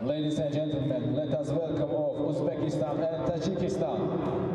Ladies and gentlemen, let us welcome of Uzbekistan and Tajikistan.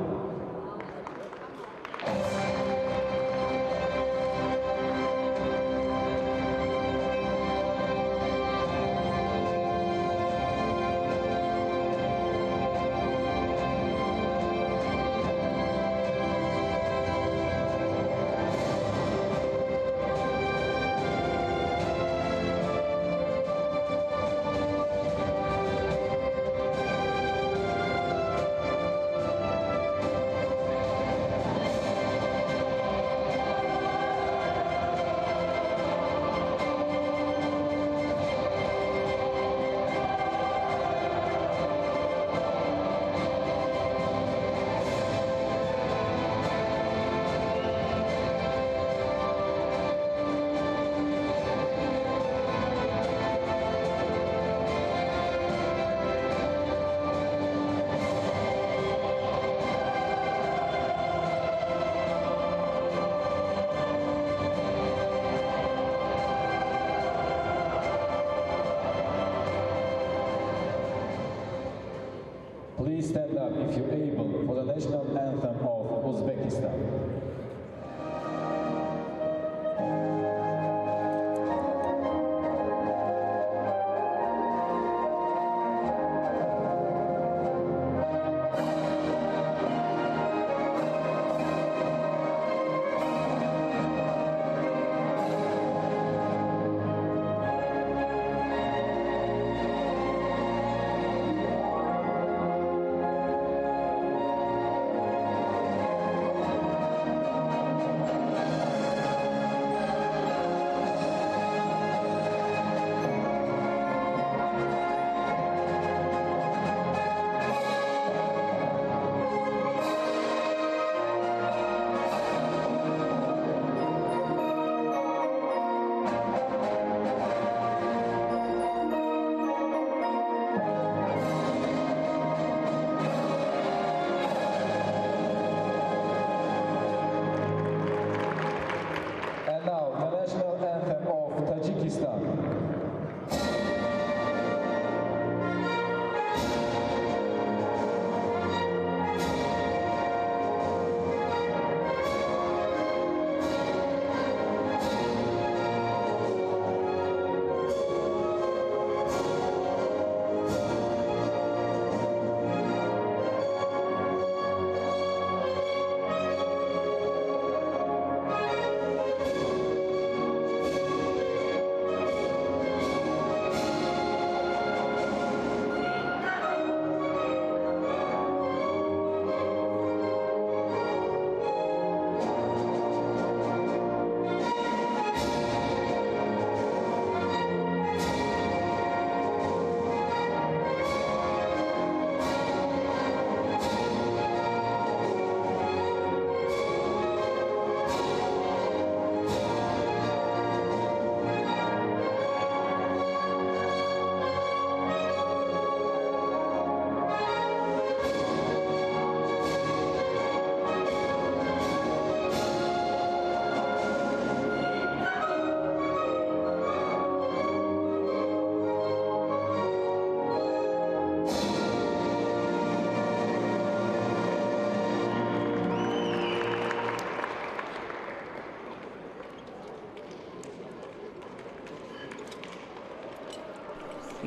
Please stand up if you're able for the national anthem of Uzbekistan.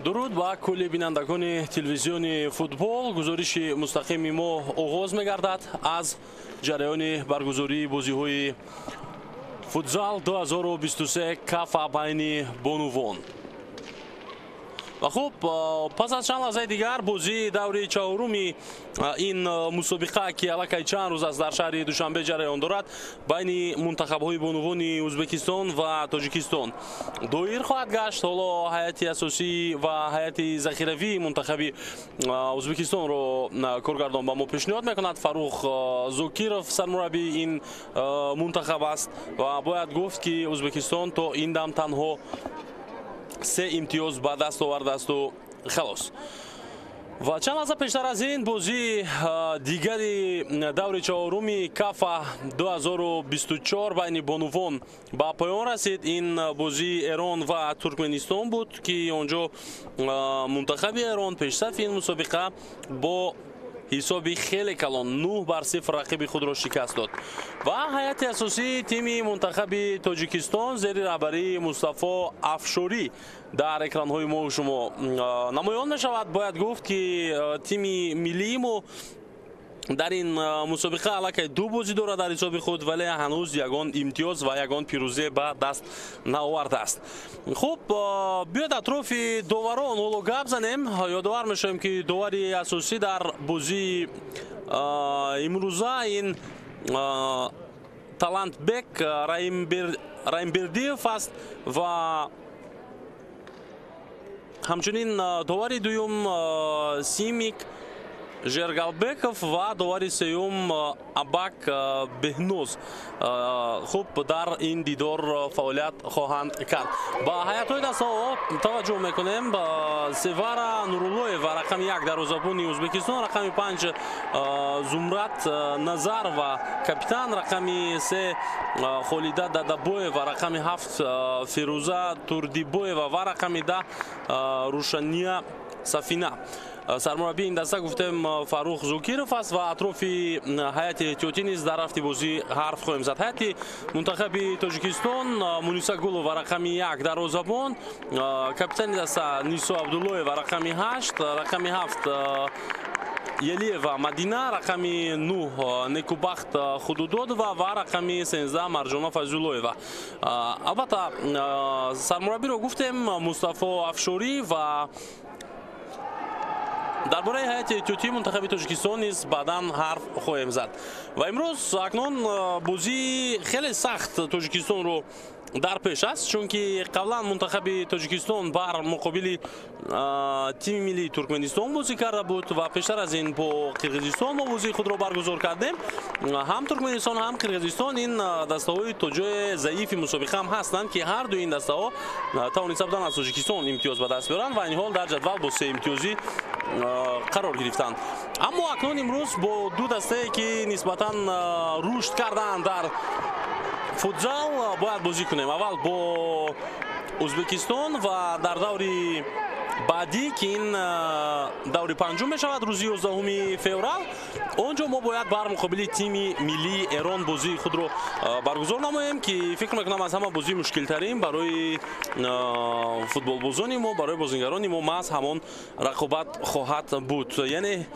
дуруд ба кулли бинандагони телевизиони футбол. гузориши мустақими мо оғоз мегардад аз ҷараёни баргузории бозиҳои футзал 2023 кафа байни бонувон. ва хуб, пас аз чанд лаҳзаи дигар бозии даври чаҳоруми ин мусобиқа ки аллакай чанд рӯз аст дар шаҳри душанбе ҷараён дорад байни мунтахабҳои бонувони Ӯзбекистон ва Тоҷикистон доир хоҳад гашт. ҳоло ҳайати асосӣ ва ҳайати захиравии мунтахаби Ӯзбекистонро коргардон ба мо пешниҳод мекунад. Фарух Зокиров сармураббии ин мунтахаб аст ва бояд гуфт ки Ӯзбекистон то ин дам танҳо 3 имтиёз ба даст овардаасту халос. ва чанд лаҳза пештар аз ин бозии дигари даври чаҳоруми кафа 2024 байни бонувон ба поён расид. Ин бозии Эрон ва Туркменистон буд ки он ҷо мунтахаби Эрон пешсафи ин мусобиқа бо ҳисоби хеле калон 9-0 рақиби худро шикаст дод. Ва ҳайати асосии тими мунтахаби Тоҷикистон зери раҳбарии Мустафо Афшорӣ дар экранҳои мо шумо намоён мешавад. Бояд гуфт ки тими миллии мо дар ин мусобиқа аллакай ду бозӣ дорад дар ҳисоби худ, вале ҳанӯз ягон имтиёз ва ягон пирӯзе ба даст наовардааст. Хуб, биёед атрофи доварон ҳоло гап занем. Ёдовар мешавем ки довари асосӣ дар бозии имрӯза ин Талантбек Раимбердиев аст ва ҳамчунин довари дуюм Симик Жергалбеков ва довари сеюм Абак Беҳноз хуб дар ин дидор фаъолият хоҳанд кард. Ба ҳаятҳои дастаҳо таваҷҷӯҳ мекунем. Севара Нуруллоева рақами 1 дарвозабони Ӯзбекистон, рақами 5 Зумрат Назарова капитан, рақами 3 Холида Дадабоева, рақами 7 Фирӯза Турдибоева ва рақами 10 Рушания Сафина. Сармураббии ин даста гуфтем Фарух Зукиров аст ва атрофи ҳайати эҳтиётӣ низ дар рафти бозӣ ҳарф хоҳем зад. ҳайати мунтахаби Тоҷикистон Муниса Гулова рақами 1 дарвозабон, капитани даста Нисо Абдуллоева рақами 8, рақами 7 Елиева Мадина, рақами 9 Некубахт Худудодова ва рақами 13 Марҷона Файзуллоева. Албатта сармураббиро гуфтем Мустафо Афшорӣ ва дар бораи ҳайати эҳтиётии мунтахаби Тоҷикистон низ баъдан ҳарф хоҳем зад. Ва имрӯз акнун бозии хеле сахт Тоҷикистонро дар пеш аст, чунки қаблан мунтахаби Тоҷикистон бар муқобили тими миллии Туркменистон бозӣ карда буд ва пештар аз ин бо Қирғизистон мо бозии худро баргузор кардем. Ҳам Туркменистон, ҳам Қирғизистон ин дастаҳои то ҷои заифи мусобиқа ҳам ҳастанд ки ҳар ду ин дастаҳо тавониста буданд аз Тоҷикистон имтиёз ба даст биёранд ва ин ҳол дар ҷадвал бо 3 имтиёзӣ қарор гирифтанд. Аммо акнун имрӯз бо ду дастае ки нисбатан рушд карданд дар футзал бояд бозӣ кунем. Аввал бо Ӯзбекистон ва дар даври баъдӣ ки ин даври панҷум мешавад рӯзи 11 феврал, он ҷо мо бояд бар муқобили тими миллии Эрон бозии худро баргузор намоем ки фикр мекунам аз ҳама бозии мушкилтарин барои футболбозони мо, барои бозигарони мо маҳз ҳамон рақобат хоҳад буд. Яъне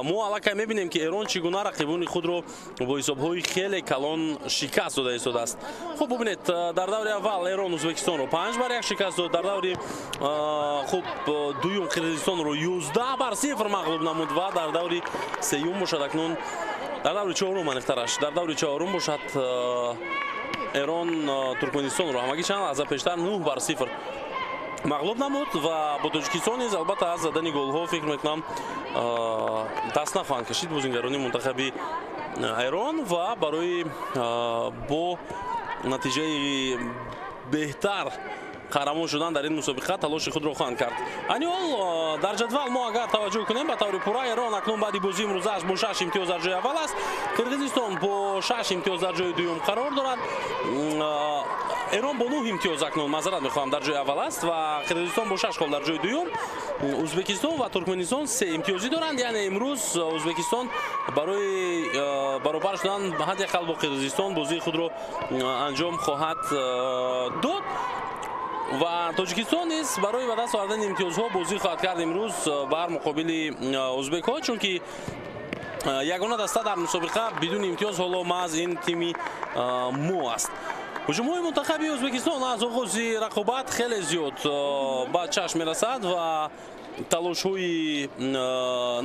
мо аллакай мебинем ки Эрон чӣ гуна рақибони худро бо ҳисобҳои хеле калон шикаст дода истодааст. Хуб бубинед, дар даври аввал Эрон Ӯзбекистонро 5-1 шикаст дод, дар даври хуб дуюм Қирғизистонро 11-0 мағлуб намуд ва дар даври сеюм бошад акнун, дар даври чаҳорум аниқтараш, дар даври чаҳорум бошад Эрон Туркменистонро ҳамагӣ чанд лаҳза пештар 9-0 мағлуб намуд ва бо Тоҷикистон низ албатта аз задани голҳо фикр мекунам даст нафаҳанд кашид бозингарони мунтахаби Эрон ва барои бо натиҷаи беҳтар қаҳрамон шудан дар ин мусобиқа талоши худро хоҳанд кард. Айни ҳол дар ҷадвал мо агар таваҷҷӯҳ кунем ба таври пурра, Эрон акнун баъди бозии имрӯзааш бо 6 имтиёз дар ҷои аввал аст. Қирғизистон бо 6 имтиёз дар ҷои дуюм қарор дорад. Эрон бо 9 имтиёз акнун маъзарат мехоҳам дар ҷои аввал аст ва Қирғизистон бо 6 гол дар ҷои дуюм. Ӯзбекистон ва Туркменистон 3 имтиёзӣ доранд. Яъне имрӯз Ӯзбекистон барои баробар шудан ҳад якал бо Қирғизистон бозии худро анҷом хоҳад дод. ва Тоҷикистон низ барои ба даст овардани имтиёзҳо бозӣ хоҳад кард имрӯз бар муқобили ӯзбекҳо, чунки ягона даста дар мусобиқа бидуни имтиёз ҳоло маъз ин тими мо аст. ҳуҷумҳои мунтахаби Ӯзбекистон аз оғози рақобат хеле зиёд ба чашм мерасад ва талошҳои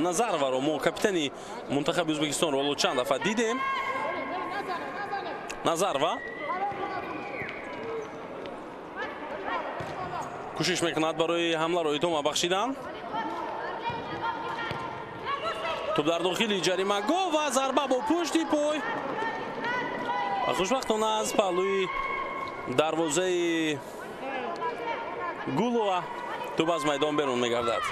Назароваро мо капитани мунтахаби Ӯзбекистонро ҳоло чанд дафъа дидем. Назарова кӯшиш мекунад барои ҳамларо идома бахшидан. туп дар дохили ҷаримагоҳ ва зарба бо пушти пой. хушбахтона аз паҳлӯи дарвозаи Гулова туп аз майдон берун мегардад.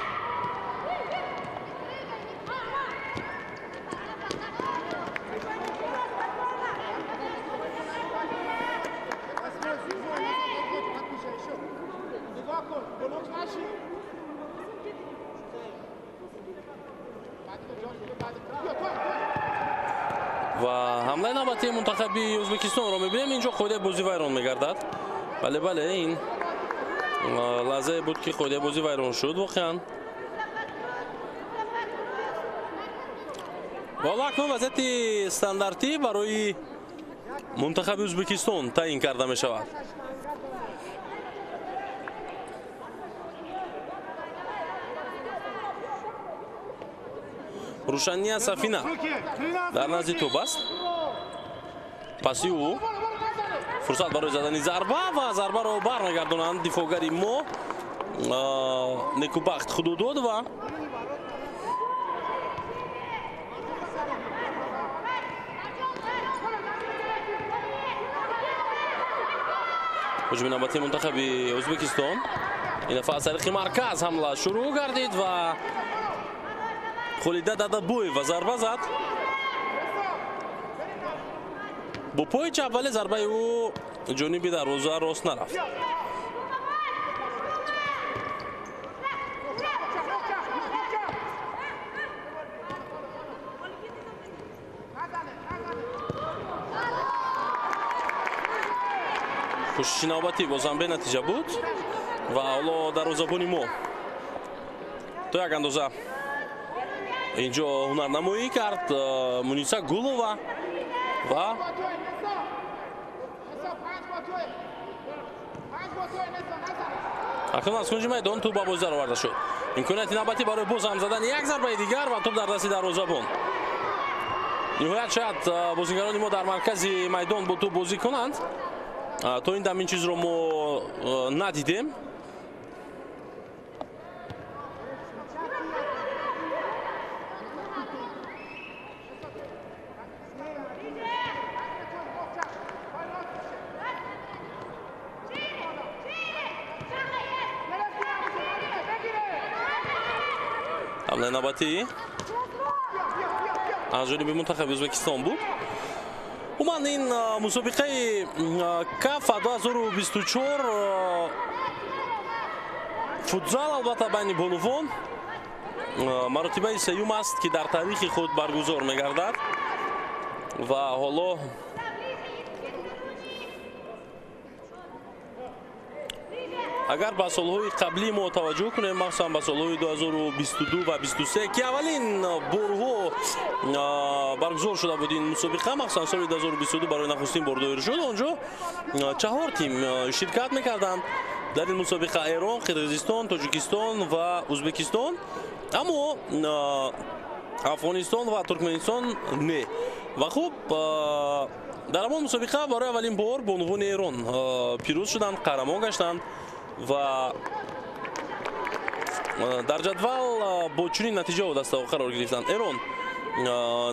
ҳамлаи навбатии мунтахаби ӯзбекистонро мебинем. инҷо қоидаи бозӣ вайрон мегардад. бале ин лаҳзае буд ки қоидаи бозӣ вайрон шуд воқеан. вала акнун вазъияти стандартӣ барои мунтахаби ӯзбекистон таъин карда мешавад. рӯшания сафина дар назди тӯб аст. паси ӯ фурсат барои задани зарба ва зарбаро бармегардонанд дифоъгари мо некубахт худудодова. ҳуҷуми навбатии мунтахаби ӯзбекистон ин дафъа аз тариқи марказ ҳамла шурӯъ гардид ва холида дадабоева зарба зад. бо пои чап вале зарбаи ӯ ҷониби дарвоза рост нарафт. кӯшиши навбатӣ бозам бенатиҷа буд ва ҳоло дарвозабони мо то як андоза инҷо ҳунарнамоӣ кард Муниса Гулова ва акнун аз кунҷи майдон тӯб ба бозӣ дароварда шуд. имконияти навбатӣ барои бозам задани як зарбаи дигар ва тӯб дар дасти дарвозабон. ниҳоят шояд бозигарони мо дар маркази майдон бо тӯб бозӣ кунанд. то ин дам ин чизро мо надидем. ҳамлаи навбатӣ аз ҷониби мунтахаби ӯзбекистон буд. умуман ин мусобиқаи кафа 2024 футзал албатта байни бонувон маротибаи сеюм аст ки дар таърихи худ баргузор мегардад ва ҳоло агар ба солҳои қаблӣ мо таваҷҷӯҳ кунем, махсусан ба солҳои 2022 ва 2023 ки аввалин борҳо баргузор шуда буд ин мусобиқа, махсусан соли 2022 барои нахустин бор доир шуд. онҷо 4 тим ширкат мекарданд дар ин мусобиқа: Эрон, Қирғизистон, Тоҷикистон ва Ӯзбекистон. аммо Афғонистон ва Туркменистон не. ва хуб дар ҳамон мусобиқа барои аввалин бор бонувони Эрон пирӯз шуданд, қаҳрамон гаштанд ва дар ҷадвал бо чунин натиҷаҳо дастаҳо қарор гирифтанд. Эрон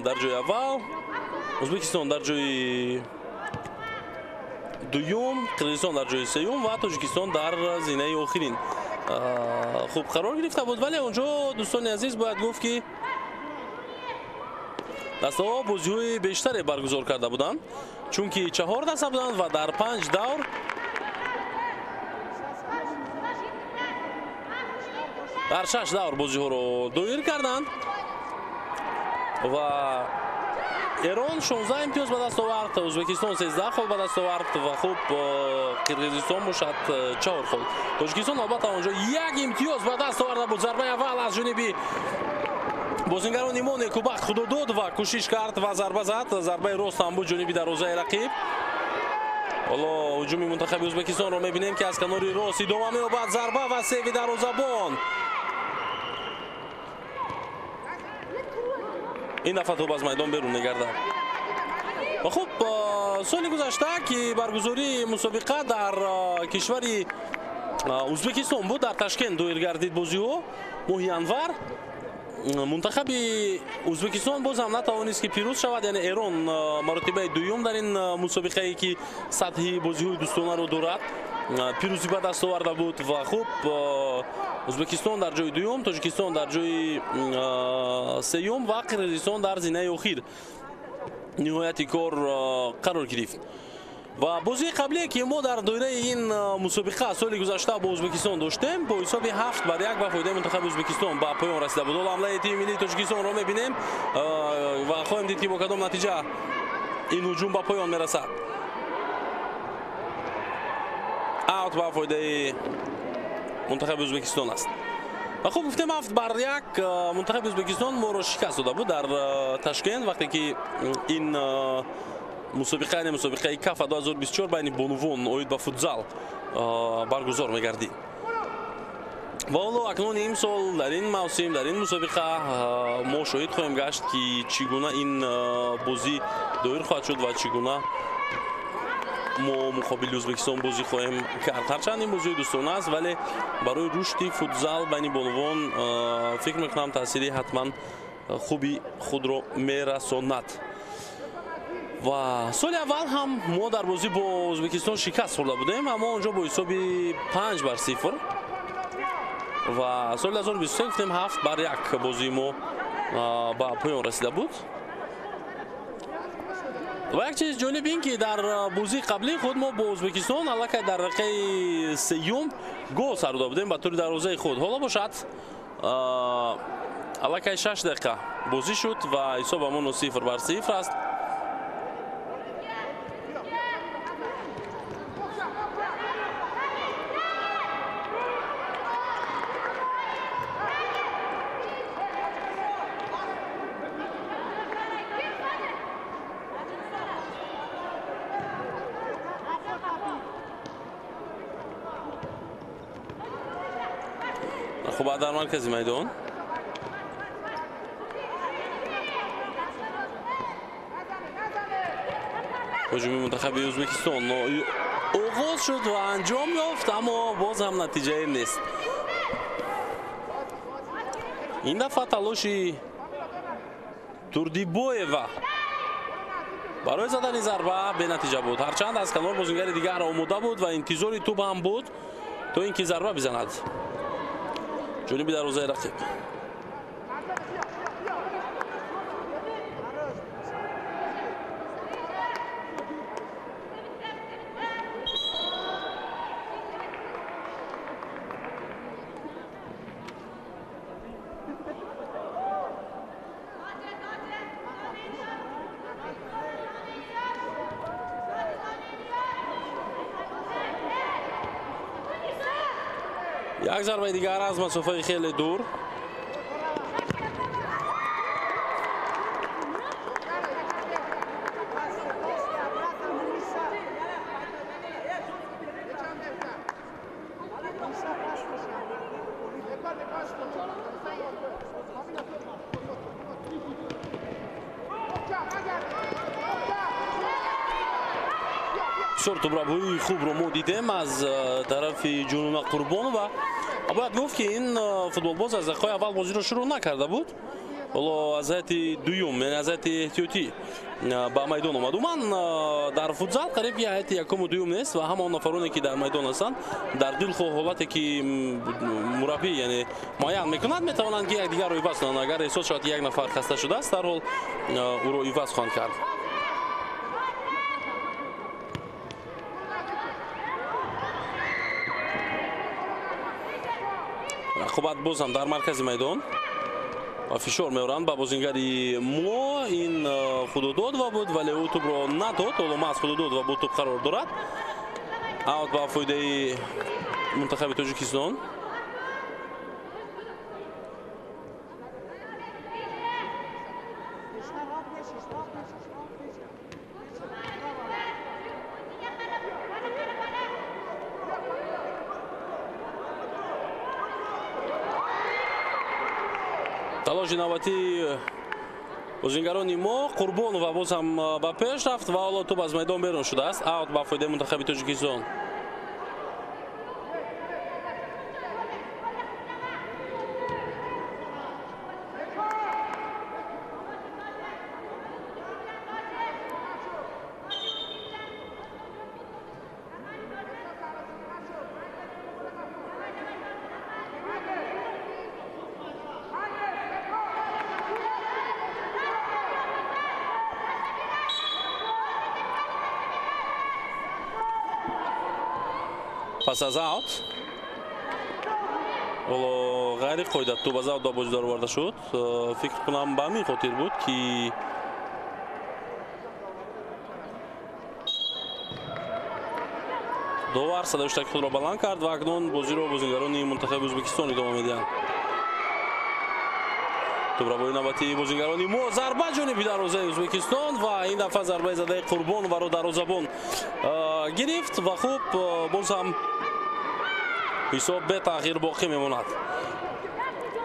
дар ҷои аввал, Ӯзбекистон дар ҷои дуюм, Қирғизистон дар ҷои сеюм ва Тоҷикистон дар зинаи охирин хуб қарор гирифта буд. вале онҷо дӯстони азиз бояд гуфт ки дастаҳо бозиҳои бештаре баргузор карда буданд, чунки 4 даста буданд ва дар 5 давр дар 6 давр бозиҳоро доир карданд ва Эрон 16 имтиёз ба даст овард, Ӯзбекистон 13 хол ба даст овард ва хуб Қирғизистон бошад 4 хол. Тоҷикистон албатта онҷо 1 имтиёз ба даст оварда буд. зарбаи аввал аз ҷониби бозингарони мо некубахт худудод ва кӯшиш кард ва зарба зад. зарбаи рост ҳам буд ҷониби дарвозаи рақиб. ҳоло ҳуҷуми мунтахаби Ӯзбекистонро мебинем ки аз канори рост идома меёбад. зарба ва сейви дарвозабон. ин дафъа тӯб аз майдон берун мегардад. ва хуб соли гузашта ки баргузории мусобиқа дар кишвари Ӯзбекистон буд, дар Ташкент доир гардид бозиҳо моҳи январ. мунтахаби Ӯзбекистон боз ҳам натавонист ки пирӯз шавад, яъне Эрон маротибаи дуюм дар ин мусобиқае ки сатҳи бозиҳои дӯстонаро дорад пирӯзӣ ба даст оварда буд. ва хуб Ӯзбекистон дар ҷои дуюм, Тоҷикистон дар ҷои сеюм ва Қирғизистон дар зинаи охир ниҳояти кор қарор гирифт. ва бозии қаблие ки мо дар доираи ин мусобиқа соли гузашта бо Ӯзбекистон доштем, бо ҳисоби 7-1 ба фоидаи мунтахаби Ӯзбекистон ба поён расида буд. ҳоло ҳамлаи тими миллии Тоҷикистонро мебинем ва хоҳем дид ки бо кадом натиҷа این هجوم با پایان میرسد. اوت با فایده منتخب ازبکستان است. و خب گفتیم 7-1 منتخب ازبکستان ما رو شکست داده بود در تاشکند وقتی که این مسابقه کاف 2024 بین بانوان اوید با فوتزال برگزار میگردید. و حالا اکنون امسال در این موسم در این مسابقه ما شاهد خواهیم گشت که چگونه این بازی دایر خواهد شد و چگونه ما مقابل ازبکستان بازی خواهیم کرد. هرچند این بازی دوستانه است ولی برای رشد فوتزال بین بانوان فکر میکنم تأثیری حتما خوبی خود رو میرساند. و سال اول هم ما در بازی با ازبکستان شکست خورده بودیم اما اونجا با حساب 5-0 و سال 2023 گفتیم 7-1 بازی ما با پایان رسیده بود. و یک چیز جالب این که در بازی قبلی خود ما با ازبکستان البته در دقیقه سیوم گل سر داده بودیم به طور دروازه خود. حالا باشد البته 6 دقیقه بازی شد و حساب همون 0-0 است. خب در مرکز میدان هجوم منتخب ازبکستان آغاز شد و انجام یافت اما باز هم نتیجه نیست. این دفعه تلاشی توردیبویو برای زدن ضربه به نتیجه بود. هرچند از کنار بازیگر دیگر آماده بود و انتظار توپ هم بود تا اینکه ضربه بزند جانب دروازه رقیب. یک ضربه دیگر از مسافه خیلی دور. سرطبرابوی خوب رو ما دیدیم از طرف جنون قربان و باید گفت که این فوتبال باز از دقیقه اول بازی رو شروع نکرده بود. حالا از هیئت دوم یعنی از هیئت احتیاطی با میدان آمد. من در فوتزال قریب هیئت یکم و دوم نیست و همان نفرانی که در میدان هستند در دل خو حالتی که مربی یعنی معین میکنند میتوانند که یک دیگر رو عوض کنند. اگر احساس شد یک نفر خسته شده است در حال او رو عوض خواهند کرد. خوبت باز هم در مرکز میدان و فشار میورند با بازیگری مو این خود داد و بود ولی او توپ رو نداد. حالا از خود داد و با توپ قرار دارد. اوت با فایده منتخب تاجیکستان. تلاش نوبتی بازیگران ما قربان و باز هم با پیش رفت و حالا توپ از میدان بیرون شده است. اوت با فایده منتخب تاجیکستان. پس از اوت غیر قاعده توپ از اوت با بازیدار وارد شد. فکر کنم به همین خاطر بود که довар садаи хуштаки худро баланд кард ва акнун бозиро бозингарони мунтахаби Ӯзбекистон идома медиҳанд. Тӯбро навбати бозингарони мо зарба ҷониби дарвозаи Ӯзбекистон ва ин дафъа зарбаи задаи Қурбоноваро дарвозабон гирифт ва хуб боз ҳам ҳисоб бетағйир боқӣ мемонад.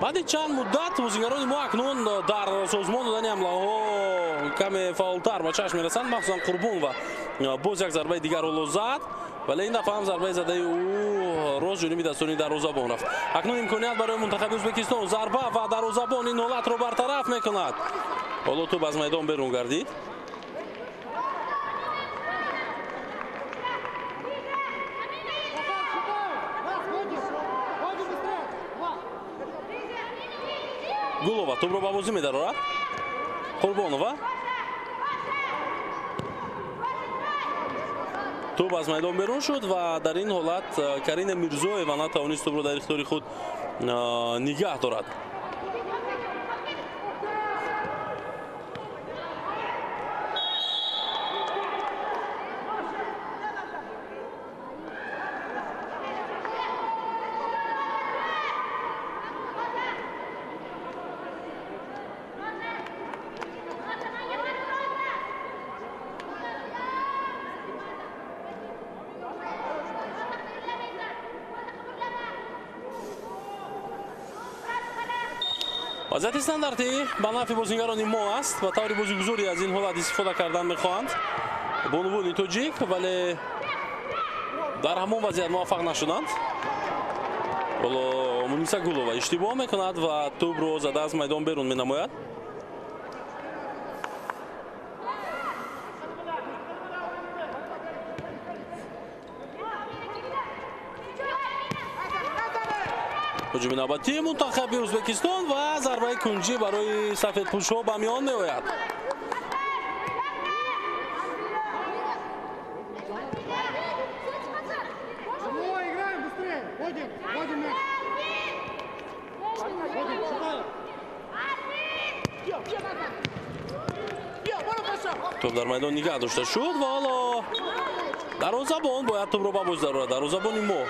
баъди чанд муддат бозингарони мо акнун дар созмон додани ҳамлаҳо каме фаъолтар ба чашм мерасанд. махсусан Қурбонова боз як зарбаи дигарро зад, вале ин дафъа ҳам зарбаи задаи ӯ рост ҷониби дастуни дарвозабон рафт. акнун имконият барои мунтахаби Ӯзбекистон зарба ва дарвозабон ин ҳолатро бартараф мекунад. ҳоло тӯб аз майдон берун гардид. Гулова тӯбро ба бозӣ медарорад. Қурбонова тӯб аз майдон берун шуд ва дар ин ҳолат Карина Мирзоева натавонист тӯбро дар ихтиёри худ нигаҳ дорад. вазъияти стандартӣ ба нафъи бозингарони мо аст. ба таври бозигузорӣ аз ин ҳолат истифода кардан мехоҳанд бонувони тоҷик, вале дар ҳамон вазъият муваффақ нашуданд. ҳоло Муниса Гулова иштибоҳ мекунад ва тӯбро зада аз майдон берун менамояд. ҳуҷуми навбатии мунтахаби Ӯзбекистон ва зарбаи кунҷӣ барои сафедпӯшҳо ба миён меояд. тӯб дар майдон нигаҳ дошта шуд ва ҳоло дарвозабон бояд тӯбро ба боз дарорад. дарвозабони мо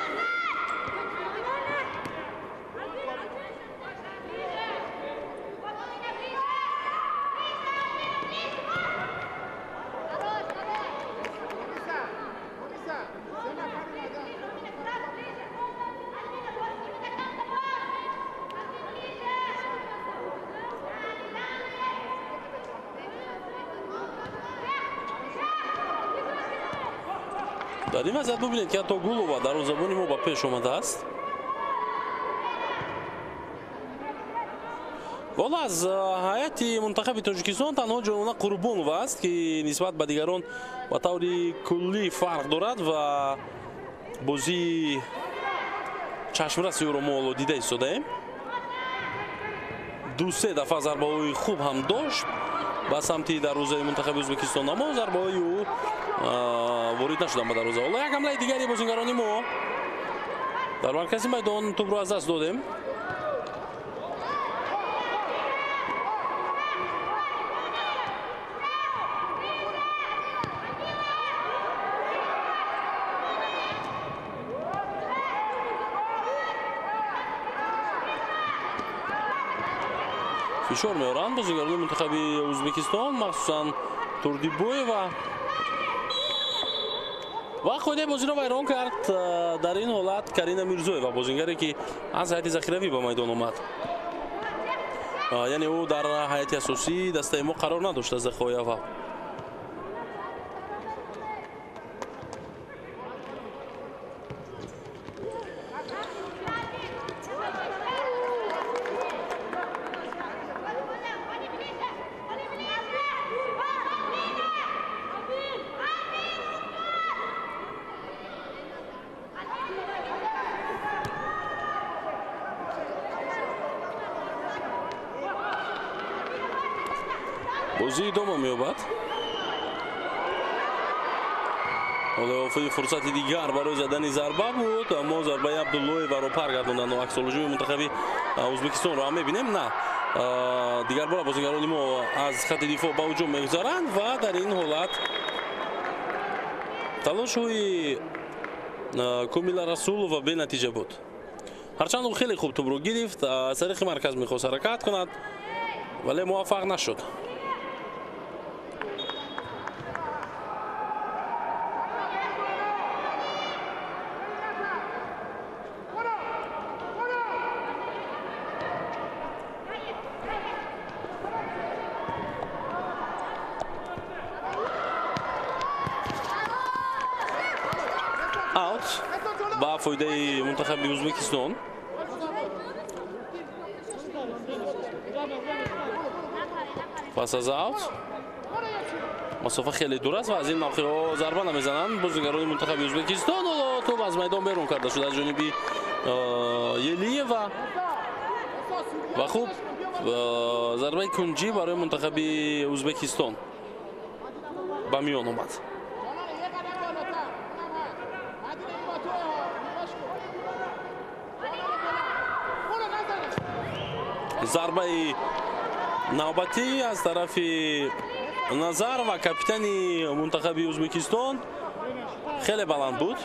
дар ин вазъият бубинед ки ҳатто Гулова дарвозабони мо ба пеш омадааст. вола аз ҳайати мунтахаби Тоҷикистон танҳо ҷонона Қурбонова аст ки нисбат ба дигарон ба таври куллӣ фарқ дорад ва бозии чашмраси ӯро мо ҳоло дида истодаем. ду-се дафъа зарбаҳои хуб ҳам дошт ба самти дарвозаи мунтахаби Ӯзбекистон, аммо зарбаҳои ӯ ворид нашуданд ба дарвоза. ҳоло як ҳамлаи дигари бозингарони мо дар маркази майдон тӯбро аз даст додем. фишор меоранд бозингарони мунтахаби Ӯзбекистон, махсусан Турдибоева ва қоидаи бозиро вайрон кард дар ин ҳолат Карина Мирзоева, бозингаре ки аз ҳайати захиравӣ ба майдон омад. яъне ӯ дар ҳайати асосии дастаи мо қарор надошт аз дақиқаҳои аввал. бозӣ идома меёбад. ҳоло фурсати дигар барои задани зарба буд, аммо зарбаи Абдуллоеваро пар гардонданд. аксолуҷӯи мунтахаби Ӯзбекистонро ҳам мебинем. на дигар бора бозингарони мо аз хати дифоъ ба ҳуҷум мегузаранд ва дар ин ҳолат талошҳои Комила Расулова бенатиҷа буд. ҳарчанд ӯ хеле хуб тӯбро гирифт, аз тариқи марказ мехост ҳаракат кунад, вале муваффақ нашуд. Аут ба фоидаи мунтахаби Ӯзбекистон. Пас аз аут масофа хеле дур аст ва аз ин мавқеъҳо зарба намезананд бозигарони мунтахаби Ӯзбекистон. ҳоло тӯб аз майдон берун карда шуд аз ҷониби Елиева ва хуб зарбаи кунҷӣ барои мунтахаби Ӯзбекистон ба миён омад. зарбаи навбатӣ аз тарафи Назар ва капитани мунтахаби Ӯзбекистон хеле баланд буд.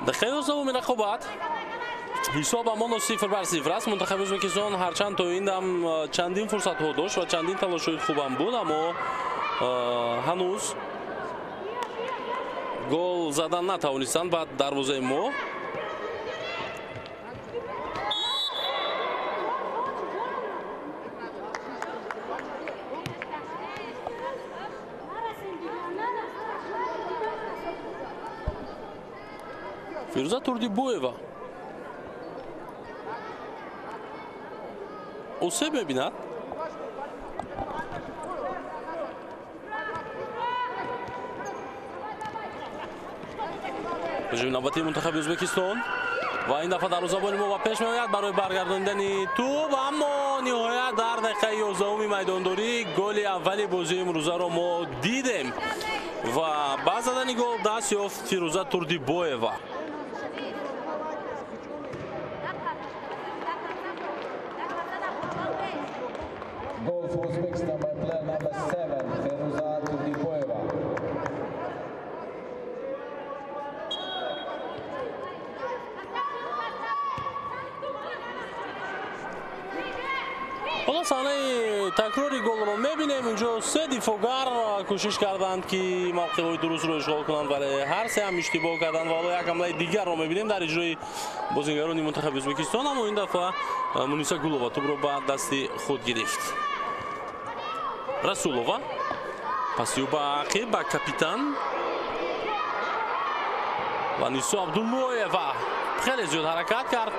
دقیقه 19 رقابت حساب همون 0-0 است. منتخب ازبکستان هرچند تا این دم چندین فرصت ها داشت و چندین تلاش‌های خوب هم بود، اما هنوز گل زدن نتوانستند بعد دروازه ما. فیروزه توردیبویوا اوسه ببیند هجوم نوبتی منتخب ازبکستان و این دفعه دروازه‌بان ما پیش میآید برای برگرداندن توپ، اما نهایت در دقیقه 11 میدانداری گل اولی بازی امروز را ما دیدیم و بعد زدن گل دست یافت فیروزه توردیبویوا. Goal for Uzbekistan by player number 7, Feruza Turdiboyeva. حالا صحنه تکراری گل رو میبینیم. اینجا سه دفاعگر کوشش کردند که موقعیت درست رو اشغال کنند ولی هر سه هم اشتباه کردند و حالا یک حمله دیگر رو میبینیم در اجرای بازیگران منتخب ازبکستان، اما این دفعه مونیسا گولووا توپ رو به دست خود گرفت. رسولووا پاسی با عقب با کاپیتان و نیسو عبداللویوا خیلی زیاد حرکت کرد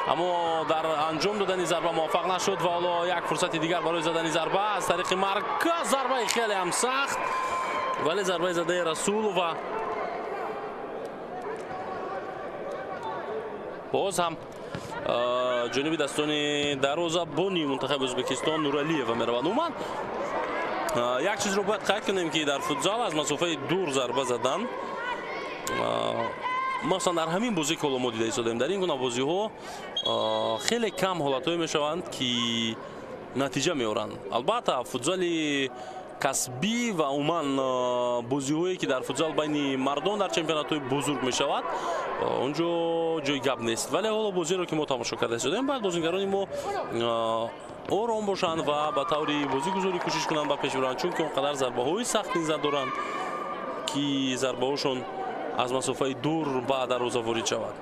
اما در انجام دادن ضربه موفق نشد و حالا یک فرصت دیگر برای زدن ضربه از طریق مرکز. ضربه خیلی هم سخت ولی ضربه زده رسولووا باز هم جانب دستان دروازه‌بانی منتخب ازبکستان نورالیeva میروند. عموما یک چیز رو باید قید کنیم که در فوتزال از مسافه دور ضربه زدن مثلا در همین بازی که ما دیده ایستادیم در این گونه بازی ها خیلی کم حالتهایی میشوند که نتیجه میارند. البته فوتزالی کسبی و عموما بازی هایی که در فوتزال بین مردان در چمپیونات های بزرگ میشود اونجا جای گپ نیست، ولی حالا بازی رو که ما تماشا کرده ایستادیم بعد بازیگران ما آرام باشند و به طوری بازیگذاری کوشش کنند و پیش برند، چون که اونقدر ضربه های سخت نیز دارند که ضربه هاشون از مسافه دور به دروازه وارد شود.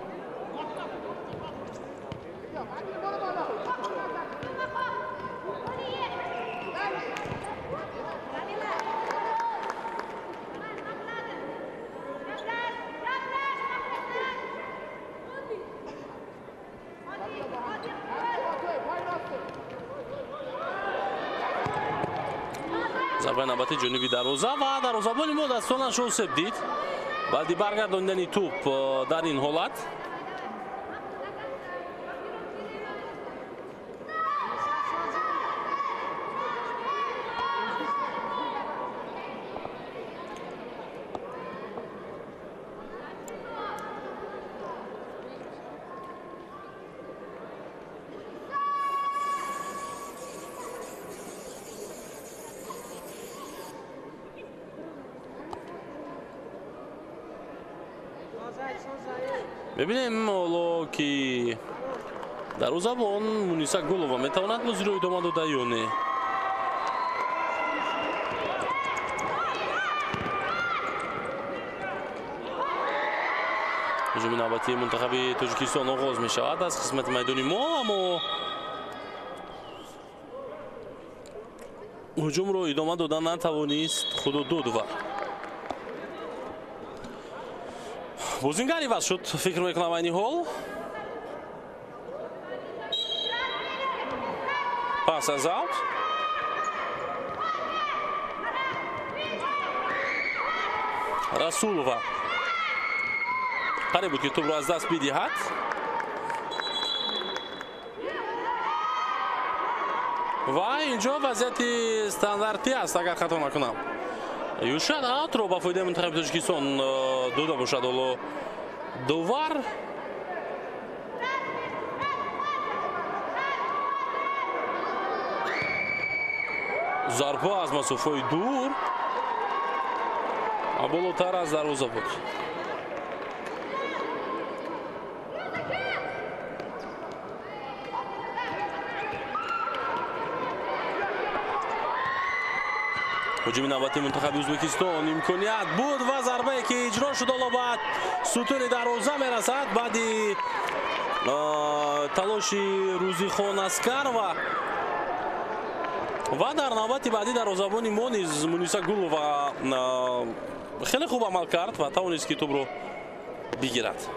ضربه نوبتی جنوبی دروازه و دروازه‌بان ما دستانش رو سب دید بعدی برگرداندن توپ در این حالت. ببینیم حالا که دروازه‌بان مونیسا گلووا میتواند بازی رو ادامه داده یا نه. هجوم نوبتی منتخب تاجیکستان آغاز می شود از قسمت میدانی ما، اما هجوم رو ادامه دادن نتوانست خود دو دو بازیگری واسه شد فکر میکنم این حال پاس از اوت رسولووا قرار بود که توپ رو از دست بدهد. و اینجا وضعیت استانداردی است اگر خطا نکنم. یوشاد اوت رو با فایده منتخب تاجیکستان داده باشد. حالا دوار ضربه از مسافه دور بالاتر از دروازه بود. هجوم نوبتی منتخب ازبکستان امکانیت بود و ضربه که اجرا شد حالا بعد ستون دروازه میرسد بعدی تلاش روزیخان اسکر و در نوبت بعدی دروازه‌بان ما نیز مونیسا گلووا خیلی خوب عمل کرد و توانست که توپ رو بگیرد.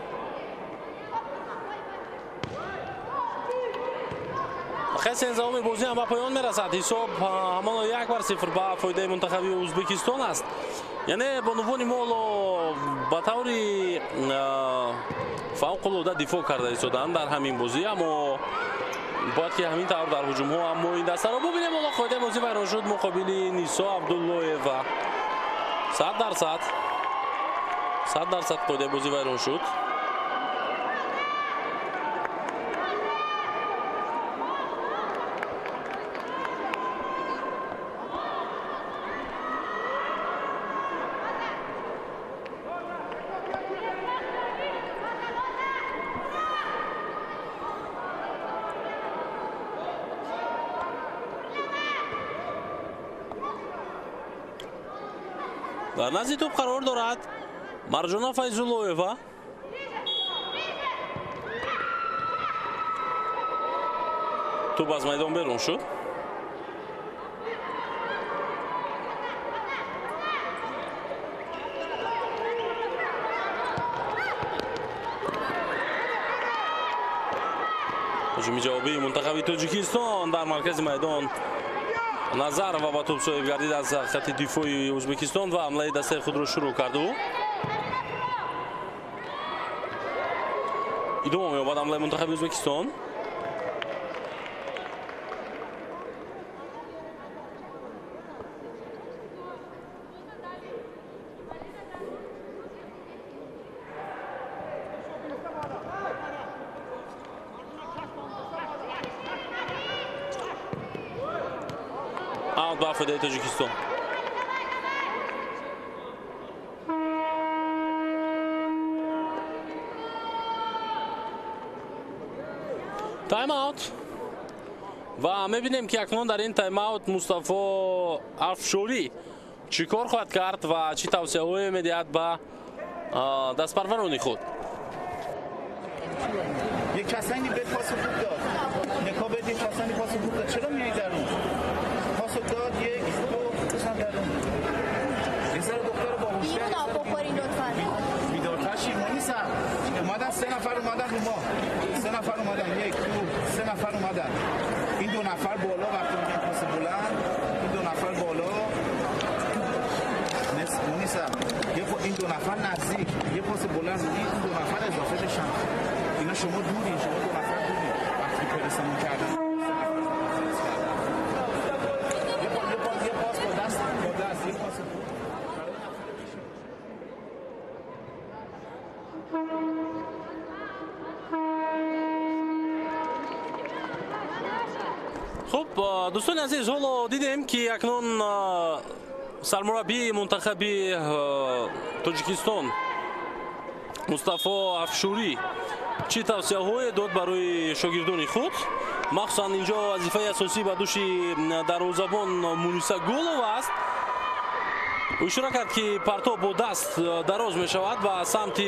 خیلی انضمام بازی هم به پایان میرسد. حساب همان 1-0 به فایده منتخب ازبکستان است. یعنی بانوان ما به طور فوق‌العاده دفاع کرده ایستادند در همین بازی، اما باید که همین طور در هجوم ها اما این دسته رو ببینیم. حالا قاعده بازی ویران شد مقابل نیسا عبدالله و 100% قاعده بازی ویران شد. در نزد توپ قرار دارد مرجانا فیض‌اللهی‌وا. توپ از میدان بیرون شد. هجوم جوابی منتخب تاجیکستان در مرکز میدان نظر و با توپ صاحب گردید از خط دفاعی ازبکستان و حمله دسته خود را شروع کرد. او ادامه می‌یابد حمله منتخب ازبکستان. اوت با فایده تاجیکستان. تایم اوت و میبینیم که اکنون در این تایم اوت مصطفی افشاری چیکار خواهد کرد و چی توصیه های میدهد به دستپروران خود. یک کسانی به پاس خوب داد، نکابت یک کسانی پاس خوب داد، چرا میای در اون پاس داد؟ یک دو سم در اون یه سر دختر با هوشیاری بیرون آب بخورین لطفا. بیدارتر شیم مونیسا. اومدن 3 نفر اومدن رو ما، 3 نفر اومدن، 1 2 3 نفر اومدن. این 2 نفر بالا وقتی میگن پاس بلند، این 2 نفر بالا نیستم این دو نفر نزدیک یه پاس بلند این دو نفر اضافه بشن اینا شما دورین شما دو نفر دورین وقتی پرسمون کردن یه پاس با دست یه پاس خب دوستان عزیز حالا دیدیم که اکنون سرمربی منتخبی تاجیکستان مصطفی افشوری چی توصیه‌های داد برای شاگردان خود مخصوصا اینجا وظیفه اساسی به دوش دروازه‌بان مونیسا گولوف است او اشاره کرد که پرتاب با دست دراز می شود و سمت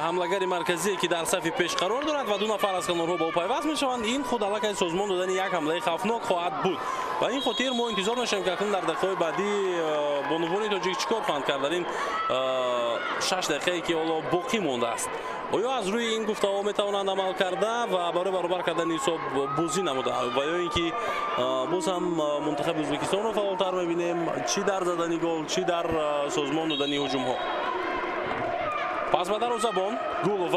حمله‌گر مرکزی که در صف پیش قرار دارد و دو نفر از کنارها با او پیوست می شوند این خود علاقه سازمان دادن یک حمله خوفناک خواهد بود و این خاطر ما انتظار می‌شیم که در دقیقه بعدی بانوان تاجیک چیکار خواهند کرد در این 6 دقیقه‌ای که حالا باقی مانده است آیا از روی این گفته‌ها میتوانند عمل کرده و برای برابر کردن حساب بازی نموده و یا اینکه باز هم منتخب ازبکستان رو فعالتر می‌بینیم چی در زدن گل چی در سازمان دادن هجوم‌ها پس به دروازه‌بان گولوف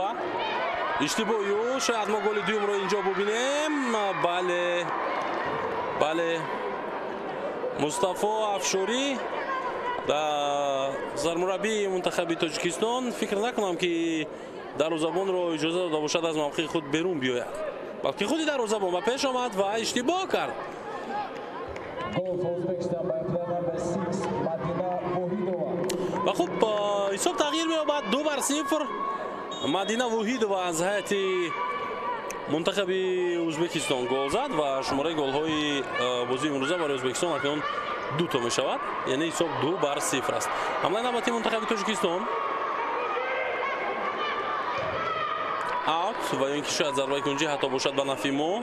اشتباهی شاید ما گل دوم رو اینجا ببینیم بله مصطفی افشوری در سرمربی منتخب تاجیکستان فکر نکنم که دروازه‌بان رو اجازه داده باشد از موقع خود بیرون بیاید بلکه خودی دروازه‌بان به پیش آمد و اشتباه کرد و خب حساب تغییر می‌یابد 2-0 مدینه وحیدова از هیئت منتخب ازبکستان گل زد و شماره گل‌های بازی امروزه برای ازبکستان اکنون 2 تا می‌شود یعنی حساب 2-0 است حمله نوبتی منتخب تاجیکستان اوت و اینکه شاید ضربه کنجی حتی باشد به نفع ما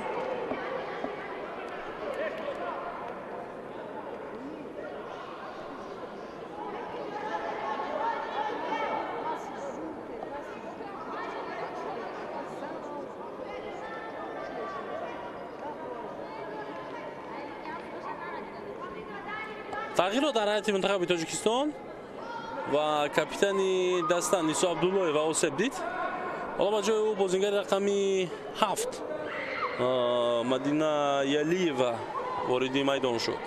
تغییر در هیئت منتخب تاجیکستان و کاپیتان دستان نیسا عبدالله و آسیب دید حالا با جای او بازیگر رقمی 7 مدینه یلیوا وارد میدان شد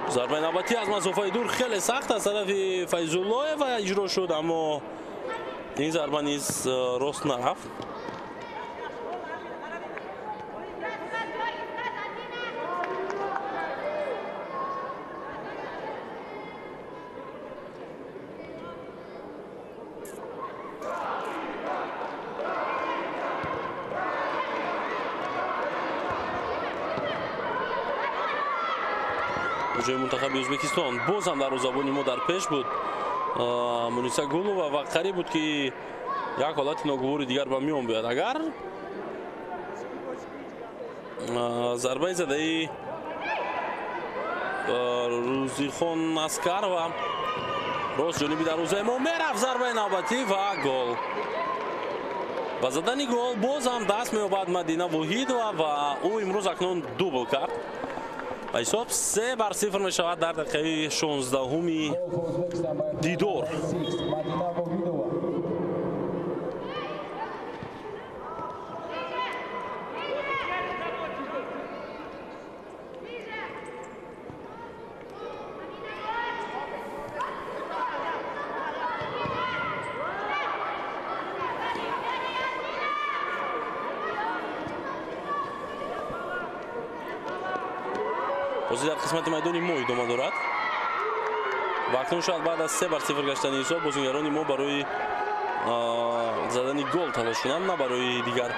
ضربه نوبتی از مسافه دور خیلی سخت از طرف فیض‌الله و اجرا شد اما این ضربه نیز راست نرفت جای منتخب ازبکستان باز هم دروازه‌بان ما در پیش بود مونیسا گولوف و قریب بود که یک حالت ناگوار دیگر به میان بیاد اگر ضربه زده روزیخان اسکر و راست جانبی دروازه ما میرفت ضربه نوبتی و گل با زدن گل باز هم دست می‌یابد مدینه وحیدова و او امروز اکنون دوبل کرد و حساب 3-0 می شود در دقیقه 16 دیدار بازی در قسمت میدانی ما ادامه دارد و اکنون شاید بعد از 3-0 گشتن حساب بازیگران ما برای زدن گل تلاش کنند نه برای دیگر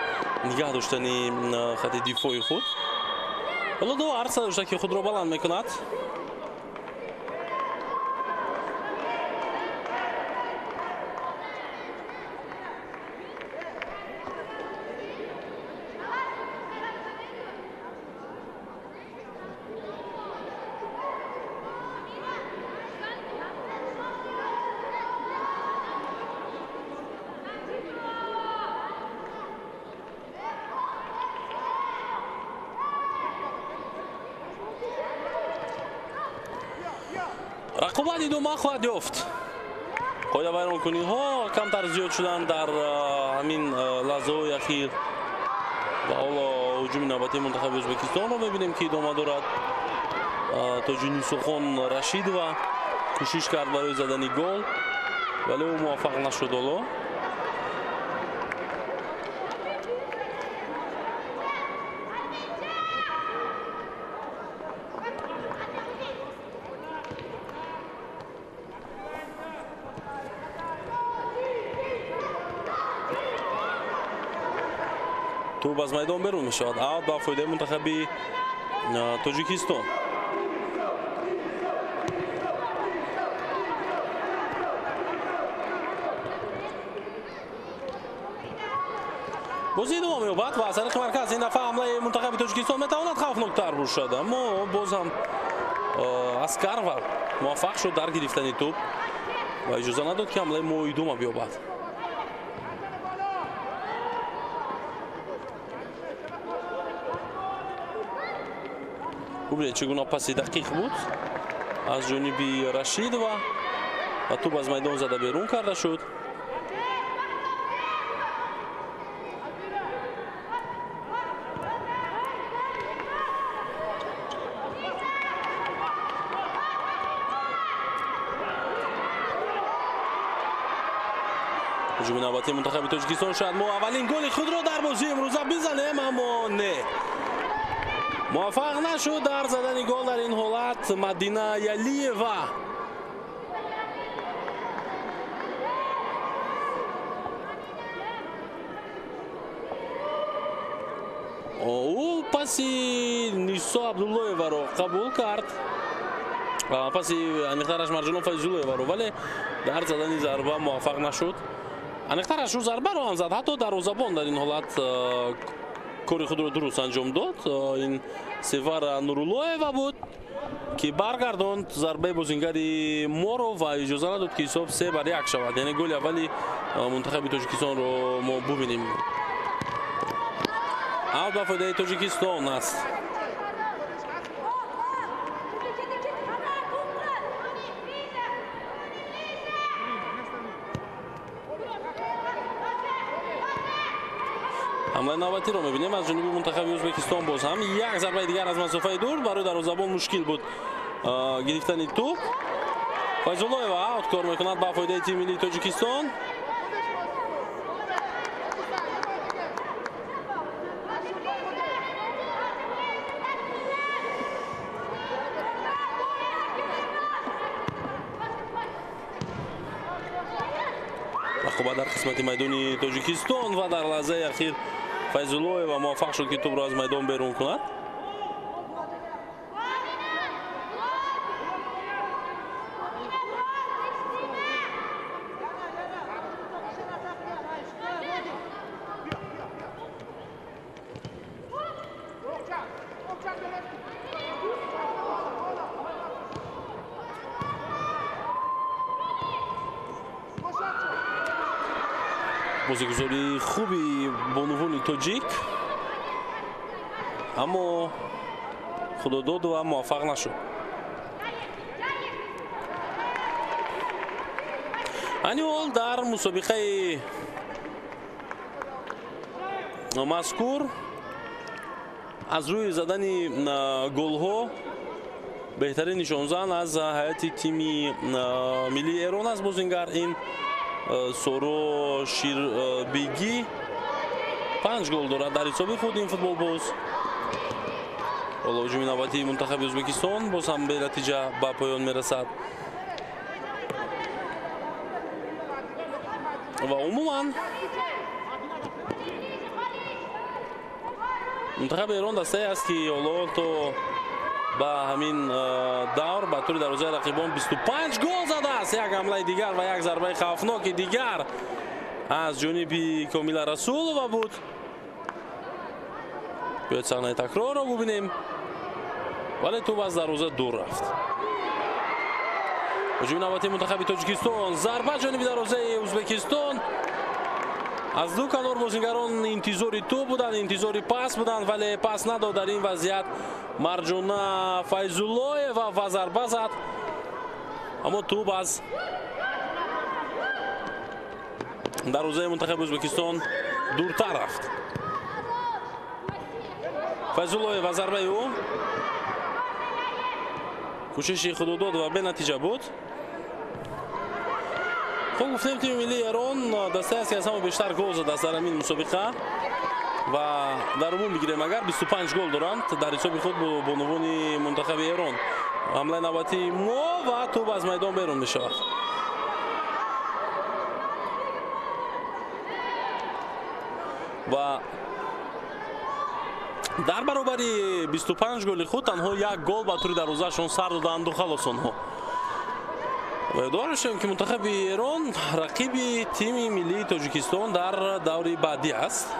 نگاه داشتن خط دفاعی خود حالا دو عرصه داشته که خود را بلند میکند рақобат идома хоҳад ёфт. қоида вайронкуниҳо камтар зиёд шуданд дар ҳамин лаҳзаҳои ахир. ва ҳоло ҳуҷуми навбатии мунтахаби ӯзбекистонро мебинем ки идома дорад. тоҷинисохон Рашидова кӯшиш кард барои задани гол, вале ӯ муваффақ нашуд. ҳоло توپ از میدان بیرون می شود. اوت با فایده منتخب تاجیکستان. بازی ادامه می‌یابد و از طریق مرکز این دفعه حمله منتخب تاجیکستان میتواند خوفناک‌تر باشد، اما باز هم اسکرور موفق شد در گرفتن توپ و اجازه نداد که حمله ما ادامه بیابد. خوبه چگونه پاسی دقیق بود از جانبی رشیدова و توپ از میدان زده بیرون کرده شد. هجوم نوبتی منتخب تاجیکستان شاید ما اولین گل خود را در بازی امروز بزنیم، اما نه، موفق نشد در زدن گل در این حالت. مدینه یلیوا او پاسی نیسا عبداللهیوا را قبول کرد، پاسی انیخترش مرجان فیضولهیوا را، ولی در زدن ضربه موفق نشد. انیخترش رو ضربه را هم زد، حتی دروازه‌بان در این حالت کاری خود رو درست انجام داد. این سفر نوراللهیوا بود که برگرداند ضربه بازیگری ما رو و اجازه نداد که حساب 3-1 شود، یعنی گل اولی منتخب تاجیکستان رو ما ببینیم. اوت با فایده تاجیکستان است. حمله نوبتی رو می‌بینیم از جانب منتخب ازبکستان. باز هم یک ضربه دیگر از مسافه دور برای دروازه‌بان مشکل بود گرفتن توپ. فیضولهیوا اوت کار می‌کند با فایده تیم ملی تاجیکستان. رقابت در قسمت میدانی تاجیکستان و در لحظه اخیر فیضولهیوا موفق شد که توپ را از میدان بیرون کند. بازیگزاری خوبی بانوان تاجیک، اما خدا داد و موفق نشد. انیول در مسابقه مذکور از روی زدن گل ها بهترین نشانزن از هیئت تیم ملی ایران است. بازیگر این سورو شیربیگی 5 گل دارد در حساب خود این فوتبال باز. حالا هجوم نوبتی منتخب ازبکستان باز هم به نتیجه به پایان میرسد و عموما منتخب ایران دسته است که حالا تو با همین دور به طور دروازه رقیبان 25 گل زده است. یک حمله دیگر و یک ضربه خوفناک دیگر از جانب کامیل رسولова بود. بیاید صحنه تکرار را ببینیم، ولی توپ از دروازه دور رفت. هجوم نوبتی منتخب تاجیکستان، ضربه جانب دروازه ازبکستان. از دو کنار بازیگران انتظاری توپ بودند، انتظاری پاس بودند، ولی پاس نداد. در این وضعیت مرجان فیضولهیوا و ضربه زد аммо тӯб аз дарвозаи мунтахаби Ӯзбекистон дуртар рафт. Файзуллоев аз зарбаи ӯ кӯшиши худудод ва бенатиҷа буд. خب گفتیم تیم ملی ایران دسته است که از همه بیشتر گل زده در این مسابقه و در عموم بگیریم اگر 25 گل دارند در حساب خود با عنوان منتخب ایران. حمله نوبتی مو و توپ از میدان بیرون می شود. و در برابر 25 گل خود تنها یک گل با توری دروازه‌شان سر دادند و خلاص آنها. دارشیم که منتخب ایران رقیب تیم ملی تاجیکستان در دوره بعدی است.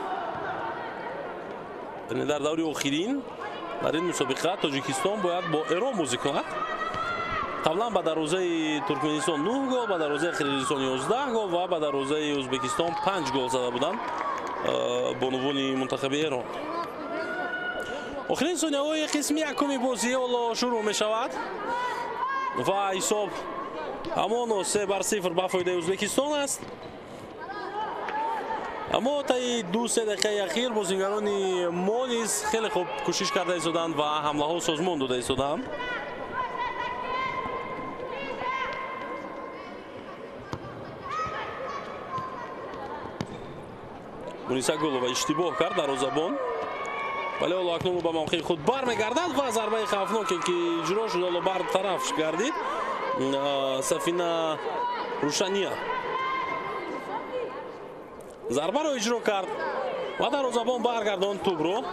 یعنی در دوره آخرین در این مسابقه تاجیکستان باید با ایران بازی کند. قبلا با دروازه ترکمنستان 9 گل، با دروازه قرقیزستان 11 گل و با دروازه ازبکستان 5 گل زده بودند با عنوان منتخب ایران. آخرین ثانیه‌های قسم یکم بازی حالا شروع می شود و حساب همان 3-0 به فایده ازبکستان است. اما طی 2-3 دقیقه اخیر بازیگران ما نیز خیلی خوب کوشش کرده ایستادند و حمله ها سازمان داده ایستادند. مونیسا گلووا اشتباه کرد در زبان، ولی حالا اکنون به موقع خود برمیگردد و ضربه خوفناکی که اجرا شد حالا برطرف گردید. سفینه روشنیه ضربه رو اجرا کرد و در زبان برگردان توپ رو.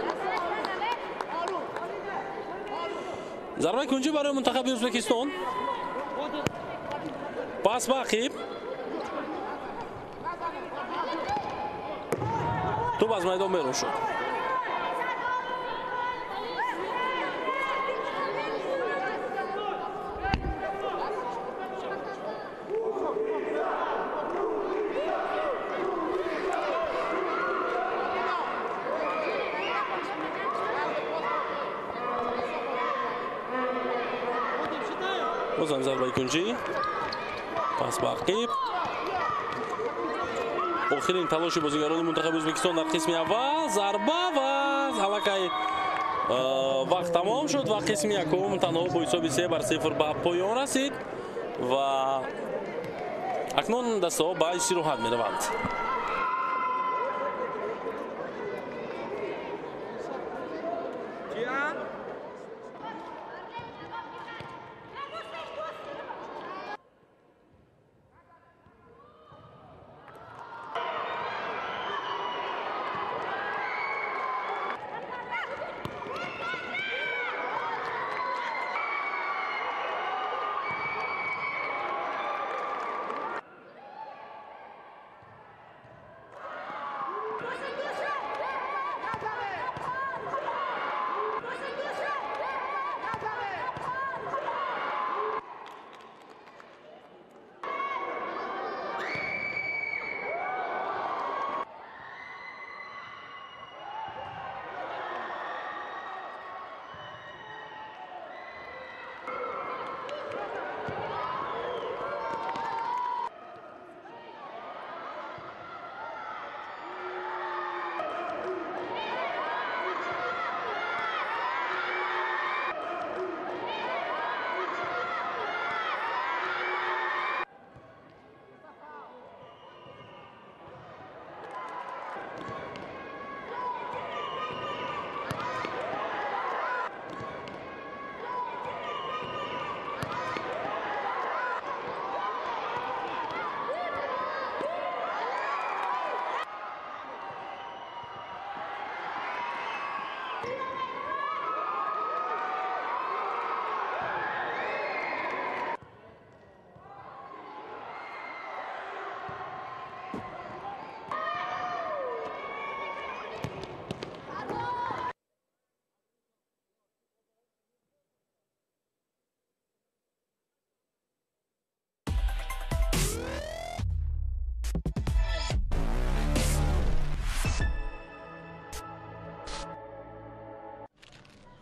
ضربه کنجی برای منتخب ازبکستان. پاس به عقب. توپ از میدان بیرون شد. بازم ضربه کنجی، پاس به عقب. آخرین تلاش بازیگران منتخب ازبکستان در قسم اول، ضربه و حلقه وقت تمام شد و قسم یکم تنها با حساب 3-0 به پایان رسید و اکنون دسته ها به استراحت می روند.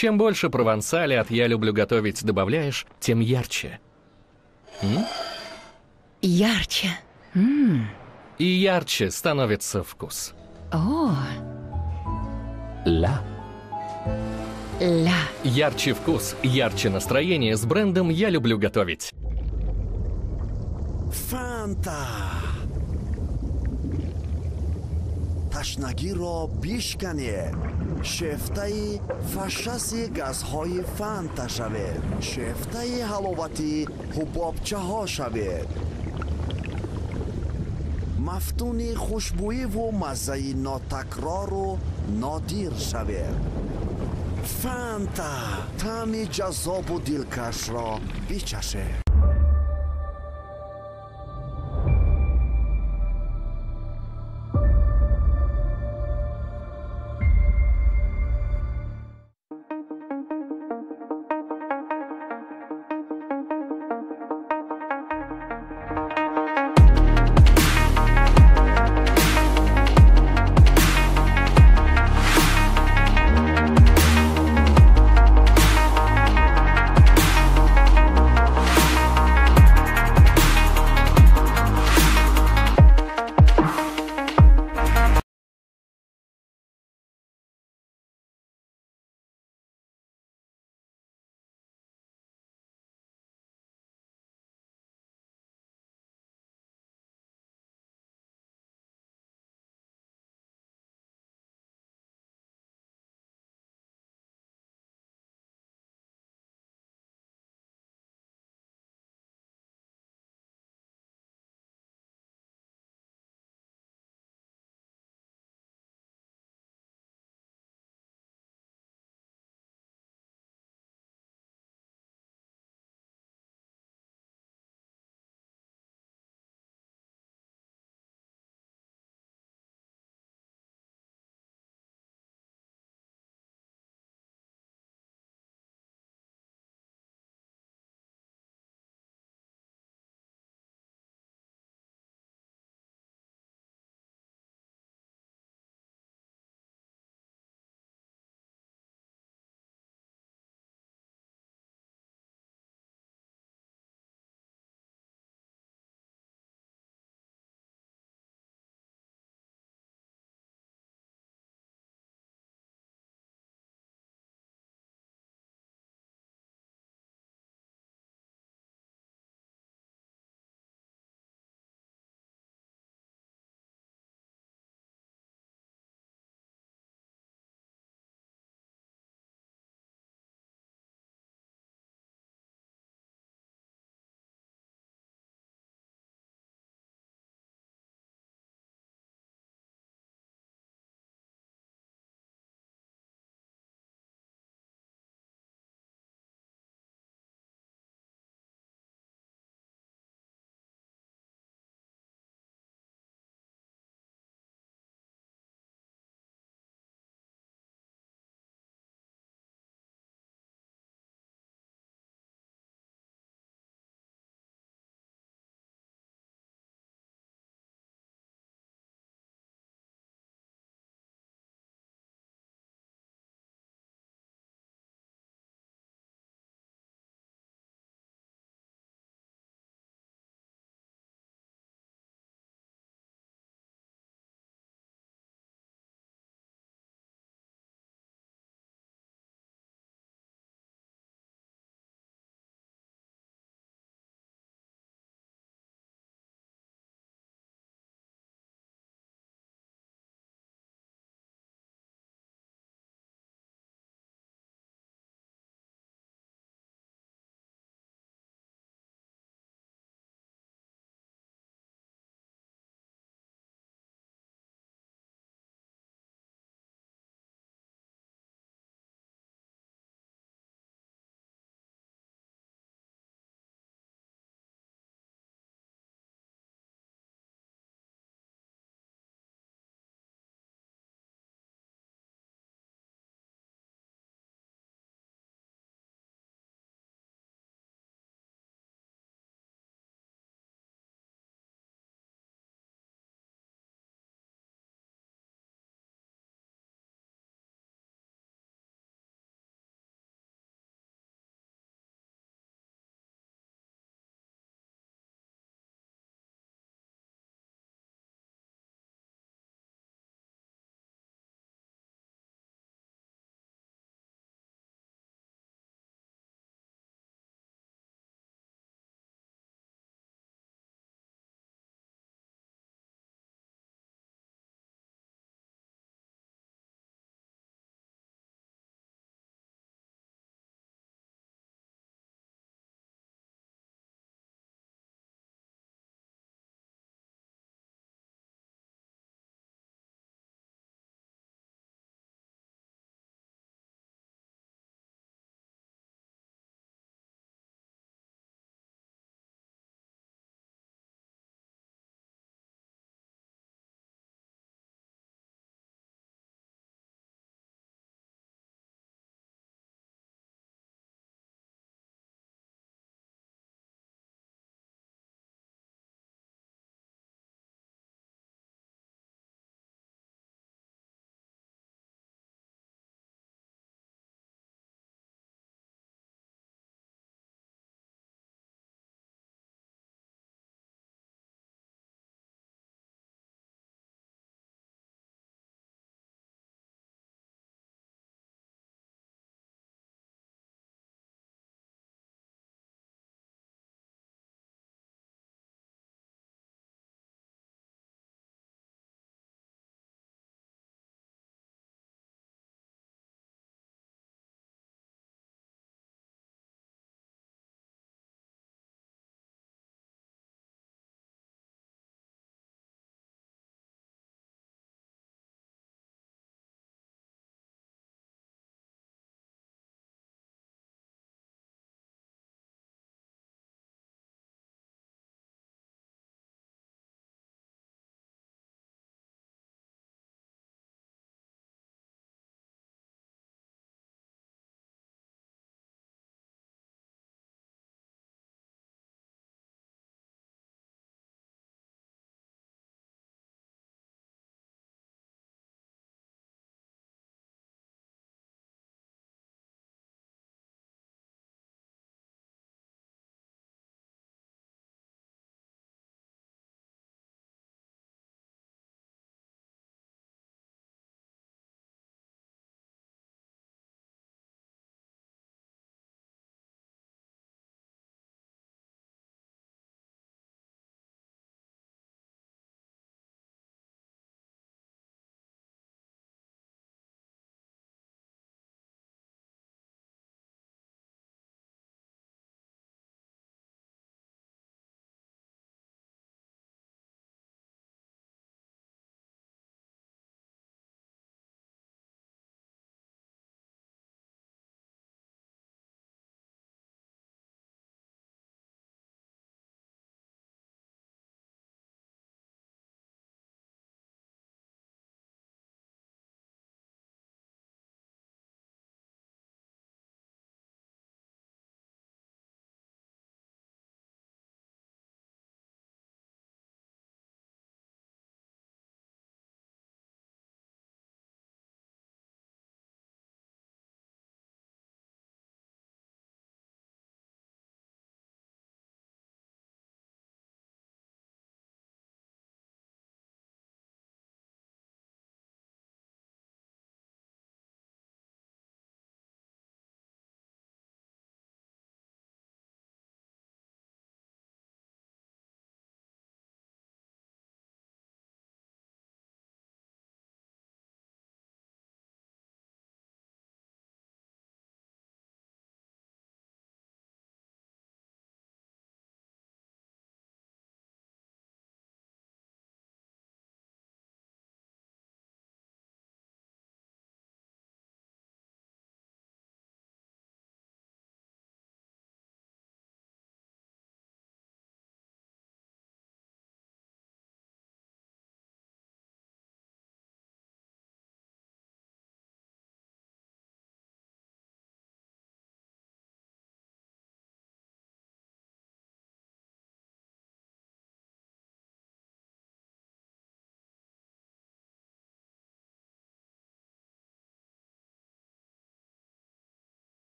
Чем больше провансали от «я люблю готовить» добавляешь, тем ярче. Ярче. И ярче становится вкус. О, Ля. ля. Ярче вкус, ярче настроение с брендом «Я люблю готовить». فانتا تشنگی را بیشکنید شیفته فشسی گازهای فانتا شوید شیفته حلاوتی حبابچه ها شوید مفتون خوشبویی و مزه ناتکرار و نادیر شوید فانتا طعم جذاب و دلکش را بچشید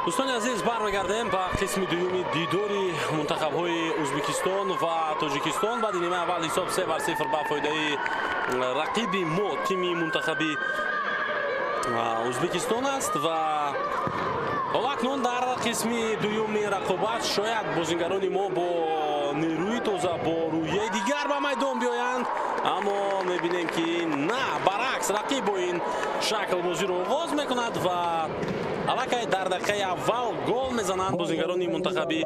دوستان عزیز برمیگردیم با قسم دومی دیداری منتخب‌های ازبکستان و تاجیکستان. بعد نیمه اول حساب 3-0 با فایده رقیب ما تیم منتخبی ازبکستان است و اکنون در قسم دومی رقابت شاید بازیگران ما با نیروی تازه با رویه دیگر به میدان بیایند، اما میبینیم که نه، برعکس رقیب با این شکل بازی رو آغاز میکند و الکی در دقیقه اول گل میزنند بازیگران منتخبی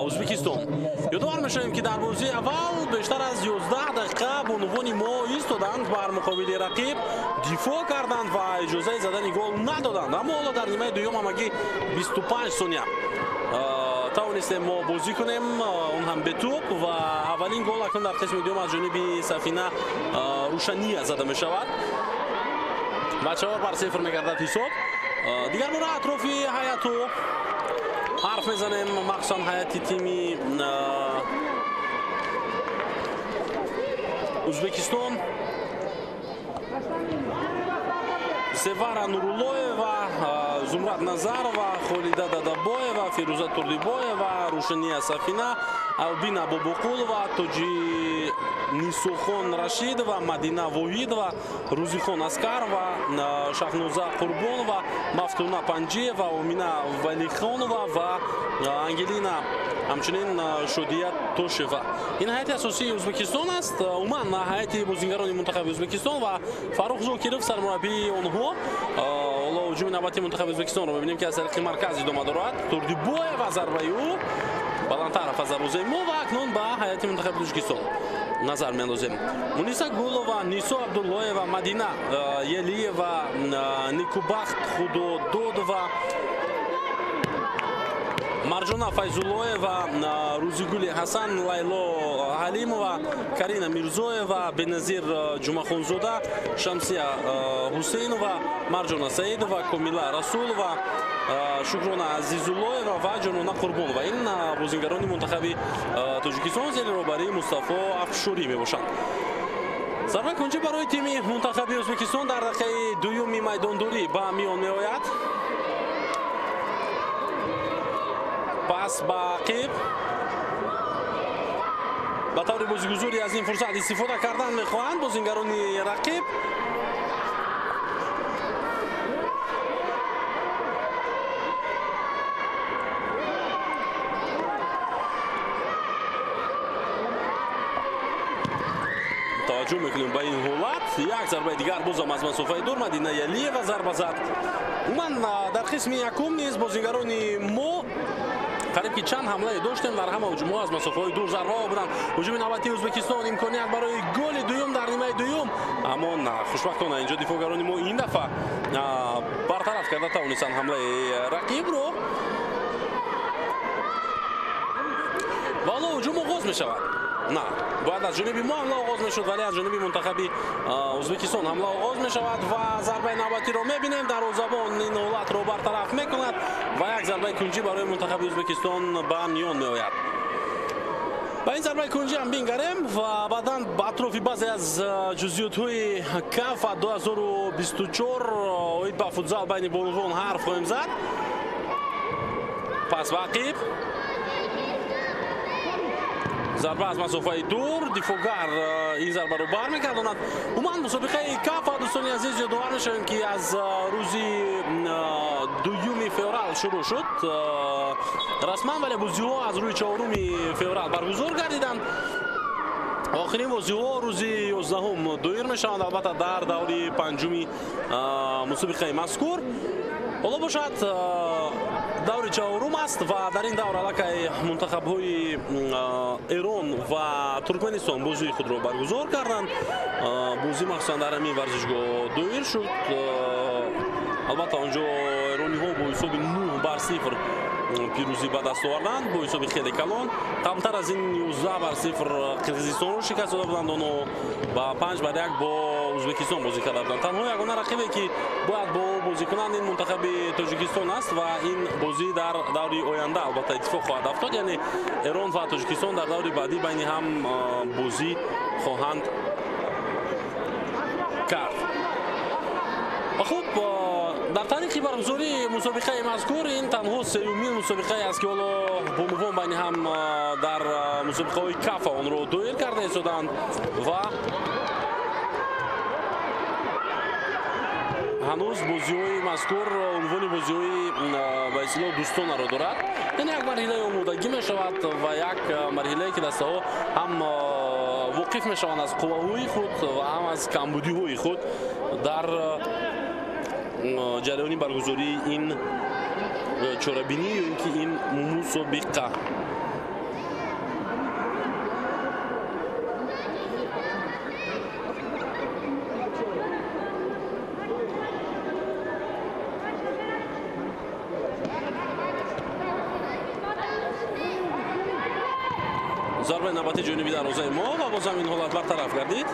ازبکستان. یادآور میشویم که در بازی اول بیشتر از 11 دقیقه به عنوان ما ایستادند، بر مقابل رقیب دفاع کردند و اجازه زدن گل ندادند، اما حالا در نیمه دوم همگی 25 ثانیه توانستیم ما بازی کنیم، اون هم به توپ و اولین گل اکنون در قسم دوم از جانب سفینه روشنیه زده می شود و 4-0 میگردد حساب. دیگر بار اطراف هیئت حرف میزنیم، مخصوصا هیئت تیم ازبکستان. سفر نوراللهیeva و زمرد نظرova، خالده دادابویeva، فیروزه تردیبویeva، روشنیه سفینه، البینا باباقولova، توجی نیسوخان رشیدova، مدینه واحیدova، روزیخان اسکرova، شاهنوزه قربانova، مفتونه پنجیeva، امینه ولیخانova و انگلینا همچنین شودیت توشeva. این هیئت اساسی ازبکستان است. عموما هیئت بازیگران منتخب ازبکستان و فاروق زوکیروف سرمربی آنها. حالا هجوم نوبتی منتخب ازبکستان رو می‌بینیم که از طریق مرکز ادامه دارد. توردیبویeva ضربه او بالاتر از دروازه ما و اکنون به هیئت منتخب تاجیکستان نظر می‌اندازیم. مونیسا گولова، نیسو عبداللهیeva، مدینه یلیeva، نیکوبخت خودودودova، Marjona Fayzulloyeva, Ruziguli Hasan, Laylo Halimova, Karina Mirzoyeva, Benazir Jumakhonzoda, Shamsiya Huseinova, Marjona Saidova, Komila Rasulova, Shukrona Azizulloyeva و جنونا قربانova. این بازیگران منتخب تاجیکستان زیر رهبری مصطفی افشوری میباشند. ضربه کنجی برای تیم منتخب ازبکستان در دقیقه دوم میدانداری به میان میآید. پاس با عقیب به طور بازیگزاری از این فرصت استفاده کردن میخواهند بازیگران رقیب. توجه میکنیم به این حالت. یک ضربه دیگر بازم از مسافه دور مدینه یلیeva ضربه زد. من در قسم یکم نیز بازیگران ما قریب که چند حمله داشتیم، در همه هجوم‌ها از مسافه‌های دور ضربه‌ها بودند. هجوم نوبتی ازبکستان امکانیت برای گل دوم در نیمه دوم، اما نه، خوشبختانه اینجا دفاعگران ما این دفعه برطرف کرده توانستند حمله رقیب رو. والا هجوم آغاز می‌شود. نه، باید از جانب ما حمله آغاز میشد، ولی از جانب منتخب ازبکستان حمله آغاز می شود و ضربه نوبتی رو میبینیم. دروازه‌بان این حالت رو برطرف میکند و یک ضربه کنجی برای منتخب ازبکستان به میان میآید. با این ضربه کنجی هم بینگریم و بعدا با اطراف بعضی از جزئیات‌های کاف 2024 اوید با فوتزال بین بانوان حرف خواهیم زد. پس عقیب ضربه از مسافه دور، دفاعگر این ضربه رو برمیگرداند. عموما مسابقه کاف دوستان عزیز یادآور میشویم که از روز دوم فوریه شروع شد رسما، ولی بازی‌ها از روز 4 فوریه برگزار گردیدند. آخرین بازی‌ها روز 11 دایر میشوند، البته در دوره پنجم مسابقه مذکور. حالا باشد دور 4 است و در این دور علاقه منتخب‌های ایران و ترکمنستان بازی خود را برگزار کردند. بازی مخصوصا در همین ورزشگاه دایر شد. البته آنجا ایرانی‌ها با حساب 9-0 پیروزی به دست آوردند با حساب خیلی کلان. کمتر از این 11-0 قرقیزستان رو شکست داده بودند. آنها با 5-1 با ازبکستان بازی کرده بودند. تنها یگانه رقیبی که باید با بازیکنان این منتخب تاجیکستان است و این بازی در دور آینده البته اتفاق خواهد افتاد، یعنی ایران و تاجیکستان در دور بعدی بین هم بازی خواهند کرد. خب در تاریخ برگزاری мусобиқаи мазкур ин танҳо сеюмин мусобиқае аст ки ҳоло бонувон байни ҳам дар мусобиқаҳои кафа онро дуэл карда истоданд ва ҳанӯз бозиҳои мазкур унвони бозиҳои ба истлоҳ дӯстонро дорад. яъне як марҳилаи омодагӣ мешавад ва як марҳилае ки дастаҳо ҳам воқиф мешаванд аз қувваҳои худ ва ҳам аз камбудиҳои худ дар ҷараёни баргузории ин чорабинӣ ё ин ки ин мусобиқа. зарбаи навбати ҷониби дарозаи мо ва боз ҳам ин ҳолат бартараф гардид.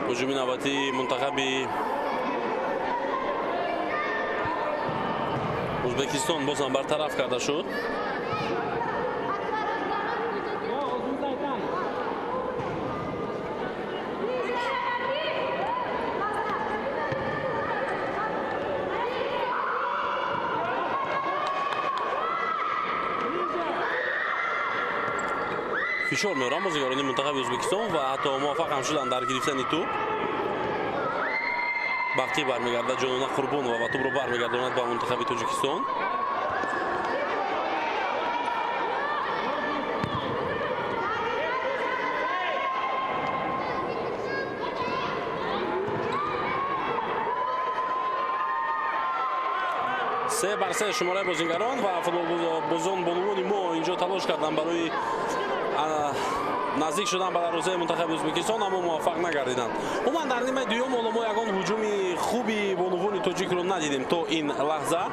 ҳуҷуми навбати мунтахаби ӯзбекистон боз ҳам бартараф карда шуд. фишор меоранд бозигарони мунтахаби ӯзбекистон ва ҳатто муваффақ ҳам шуданд дар гирифтани туп. бахтӣ бармегардад ҷонона қурбонова ва тӯбро бармегардонад ба мунтахаби тоҷикистон. се бар се шумораи бозингарон ва футболбозон бонувони мо инҷо талош карданд барои наздик шудан ба дарвозаи мунтахаби ӯзбекистон, аммо муваффақ нагардиданд. умуман дар нимаи дуюм ҳоло мо ягон ҳуҷуми хуби бонувони тоҷикро надидем то ин лаҳза.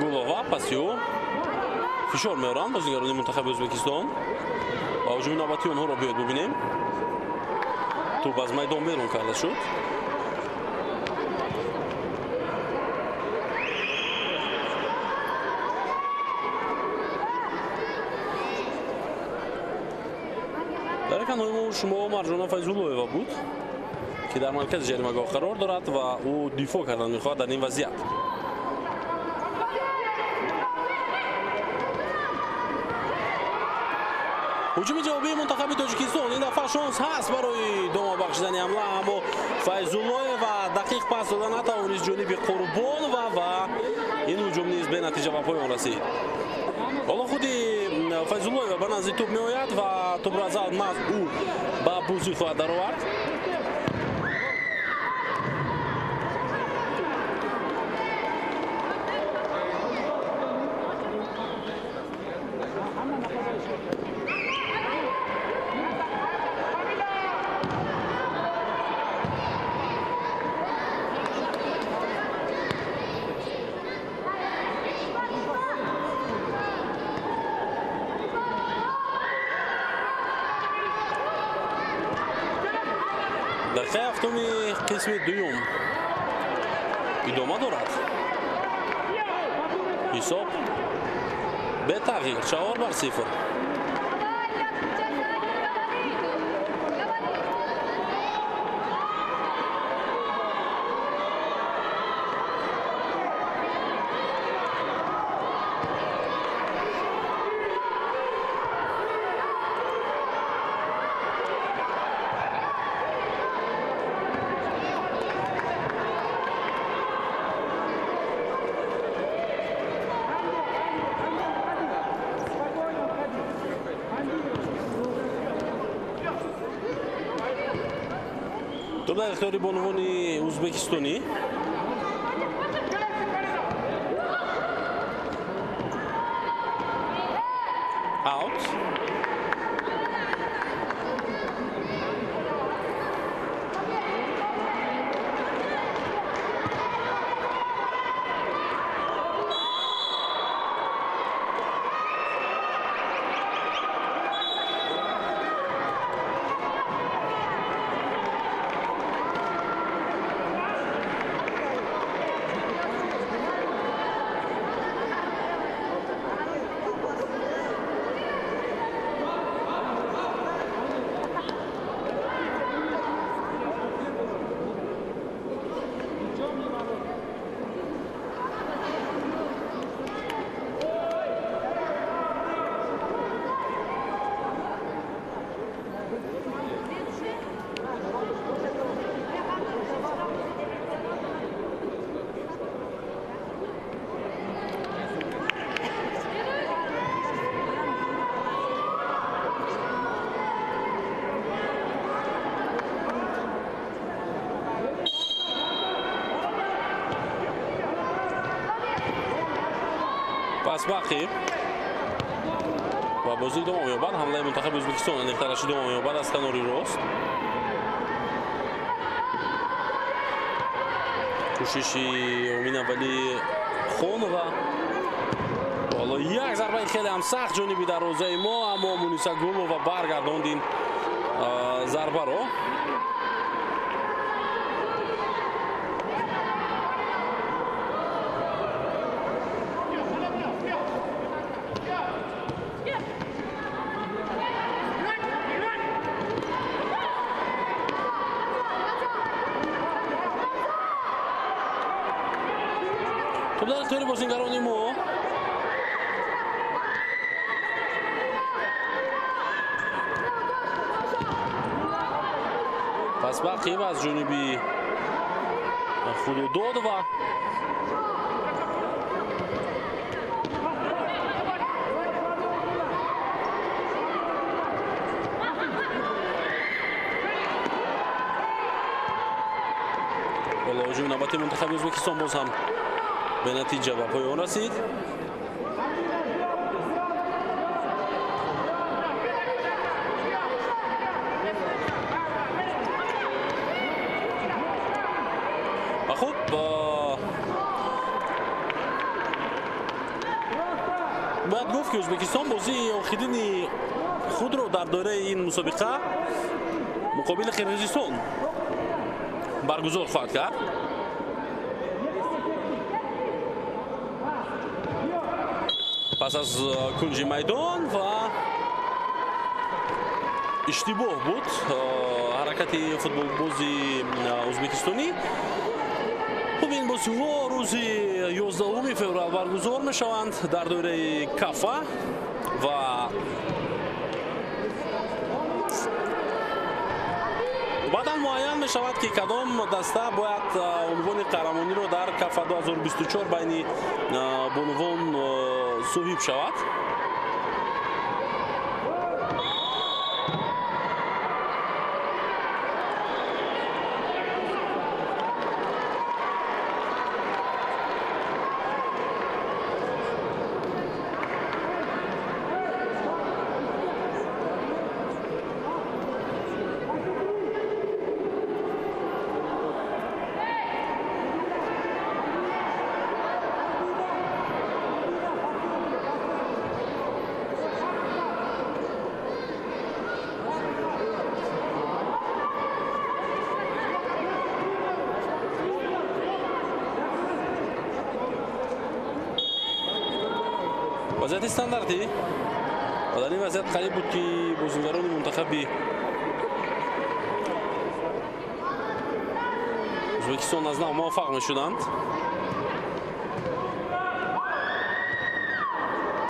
гулова пасиё фишор меоранд бозигарони мунтахаби ӯзбекистон ва ҳуҷуми навбати онҳоро биёед бубинем. туп аз майдон берун карда шуд. дар канои мо шумо марҷона файзуллоева буд ки дар маркази ҷаримагоҳ қарор дорад ва ӯ дифоъ кардан мехоҳад дар ин вазъият. ҳуҷуми ҷавобии мунтахаби тоҷикистон ин дафъа шонс ҳаст барои дома бахшидани ҳамла, аммо файзуллоева дақиқ пас дода натавонист ҷониби қурбонова ва ин ҳуҷум низ бенатиҷа ба поён расид. ҳоло худи файзуллоева ба назди туп меояд ва тупро аз маз ӯ ба бузӣ хоҳад даровард. دقیقه هفتمی قسم دوم ادامه دارد. حساب به تغییر 4-0. در اختیار بانوان ازبکستانی. اوت. پس باقی و بازی دوم می‌یابد. حمله منتخب ازبکستان نقطه‌رشی دوم می‌یابد از کناری راست. کوششی امین اولی خون و والا یک ضربه خیلی هم سخت جانبی دروازه ما، اما مونیسا گلووا برگرداند این ضربه رو. توپ در اختیار بازیگران ما. پس باقی از جانبی خود داد و بالا هجوم نوبتی منتخب ازبکستان باز هم به نتیجه و پایان رسید. و خب باید گفت که ازبکستان بازی آخرین خود رو در دوره این مسابقه مقابل قرقیزستان برگزار خواهد کرد. پس از کنج میدان و اشتباه بود حرکت فوتبال بازی ازبکستانی. خب این بازی ها روز 11 فوریه برگزار می شوند در دوره کافا و بعدا معین می شود که کدام دسته باید عنوان قهرمانی رو در کافا 2024 بین بانوان صاحب شود. وضعیت استانداردی و در این وضعیت قریب بود که بازیگران منتخب ازبکستان از نو موفق می شدند.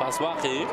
پس باقی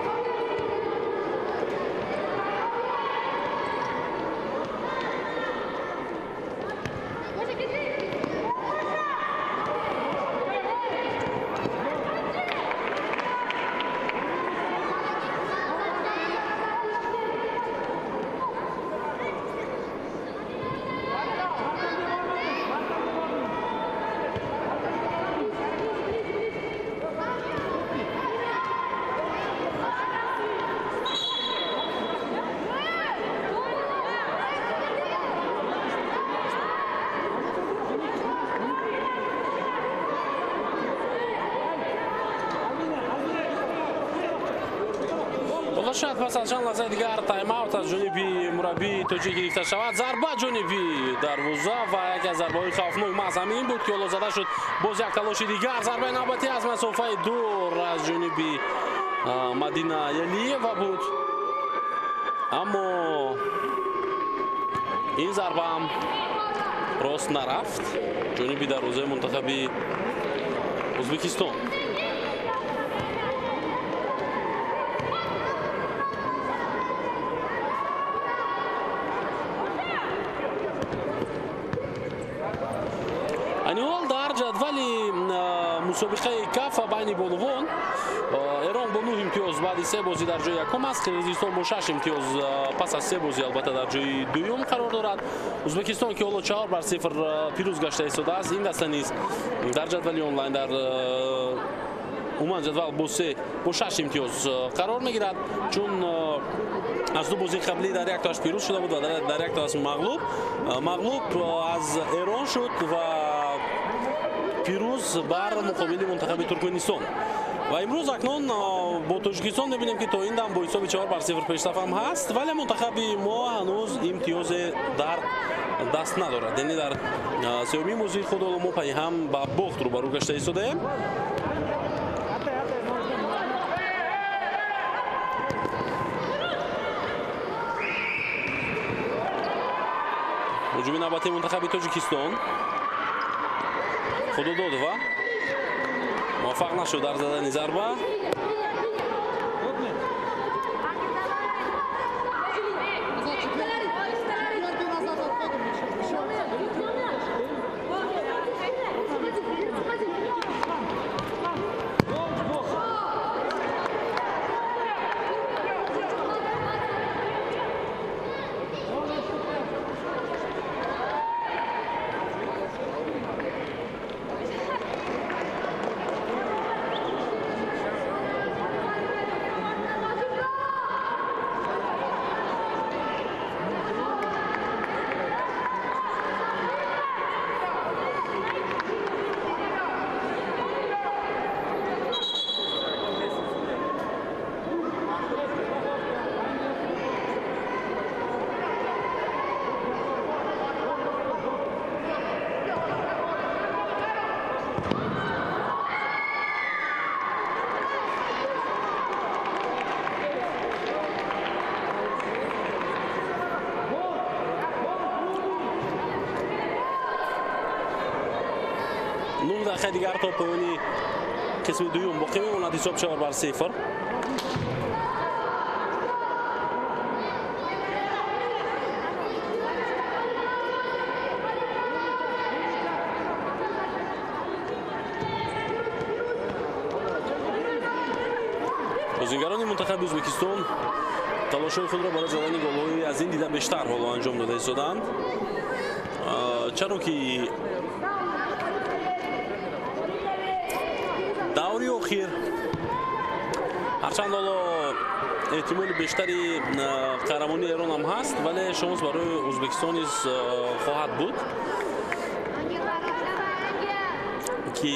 шояд пас аз чанд лаҳзаи дигар тайм-аут аз ҷониби мураббии тоҷик гирифта шавад. Зарба ҷониби дарвоза ва яке аз зарбаҳои хавфноки маҳз ҳамин буд ки ҳоло зада шуд. Боз як талоши дигар, зарбаи навбатӣ аз масофаи дур аз ҷониби Мадина Ялиева буд. Аммо ин зарбаам рост нарафт ҷониби дарвозаи мунтахаби Ӯзбекистон. айниҳол дар ҷадвали мусобиқаи кафа байни болувон Эрон бо 9 имтиёз баъди 3 бозӣ дар ҷои якум аст. Қирғизистон бо 6 имтиёз пас аз 3 бозӣ албатта дар ҷои дуюм қарор дорад. Ӯзбекистон ки ҳоло 4-0 пирӯз гашта истодааст. Ин даста низ дар ҷадвали онлайн дар умуман ҷадвал бо 6 имтиёз қарор мегирад, чун аз ду бозии қаблӣ дар яктоаш пирӯз шуда буд ва дар яктоаш мағлуб аз Эрон шуд ва пирӯз бар муқобили мунтахаби Туркменистон. ва имрӯз акнун бо Тоҷикистон мебинем ки то ин дам бо ҳисоби 4-0 пештафам ҳаст, вале мунтахаби мо ҳанӯз имтиёзе дар даст надорад. яъне дар сеюмин бозии худ мо пайҳам ба бохт рӯбарӯ гашта истодаем. ҳуҷуми навбатии мунтахаби Тоҷикистон Худудодова муваффақ нашуд дар задани зарба. خیلی دیگر توپ پایانی قسم دوم باقی میموند حساب 4-0. بازیگران منتخب ازبکستان تلاش‌های خود را برای زدن گل‌های از این دیده بیشتر حالا انجام داده ایستادند، چرا که даври охир ҳарчанд ҳоло эҳтимоли бештари қаҳрамонии Эрон ҳам ҳаст, вале шонс барои Ӯзбекистон низ хоҳад буд ки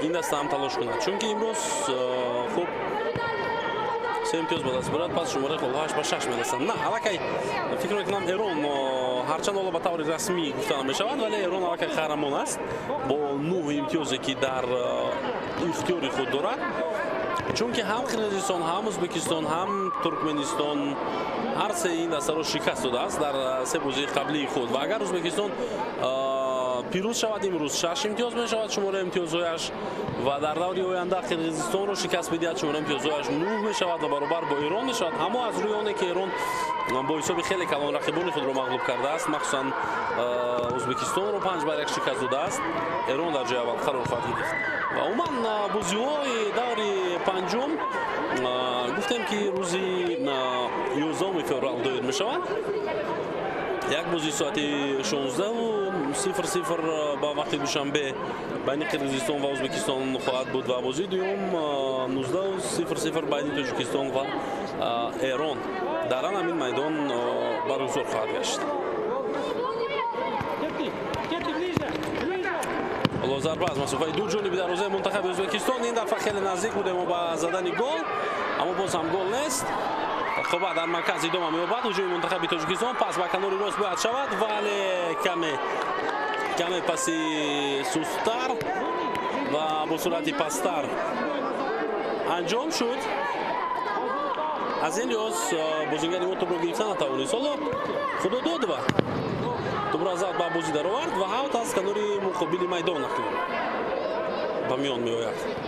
ин даста ҳам талош кунад, чунки имрӯз хуб 3 имтиёз ба даст барад, пас шумораи голҳоаш ба 6 мерасанд. На, аллакай фикр мекунам Эрон ҳарчанд ҳоло ба таври расмӣ гуфта намешавад, вале Эрон аллакай қаҳрамон аст бо 9 имтиёзе ки дар ихтиёри худ дорад, чунки ҳам Қирғизистон, ҳам Ӯзбекистон, ҳам Туркменистон ҳар се ин дастаро шикаст додааст дар се бозии қаблии худ. ва агар Ӯзбекистон пирӯз шавад, имрӯз 6 имтиёз мешавад шумораи имтиёзҳояш, ва дар даври оянда Қирғизистонро шикаст бидиҳад, шумораи имтиёзҳояш 9 мешавад ва баробар бо Эрон мешавад. аммо аз рӯи оне ки Эрон бо ҳисоби хеле калон рақибони худро мағлуб кардааст, махсусан Ӯзбекистонро 5-1 шикаст додааст, Эрон дар ҷои аввал қарор хоҳад гирифт. ва умуман бозиҳои даври панҷум гуфтем ки рӯзи 11 феврал доир мешавад. як бозӣ соати 16:00 ба вақти душанбе байни Қирғизистон ва Ӯзбекистон хоҳад буд ва бозии дуюм 19:00 байни Тоҷикистон ва Эрон дар ҳамин майдон баргузор хоҳад гашт. ҳоло зарба аз масофаи ду ҷониби дарвозаи мунтахаби Ӯзбекистон, ин дафъа хеле наздик будем ба задани гол, аммо боз ҳам гол нест. خوب در مرکز ادامه می‌یابد هجوم منتخب تاجیکستان پس با کنار راست باید شود ولی کمی پسی سست‌تر و با سرعت پستر انجام شد. از این لحاظ بازیگری ما توپ را گرفتن نتوانست. حالا خدا داد و توپ را زد به بازی در آورد و اوت از کنار مقابل میدان به میان می‌آید.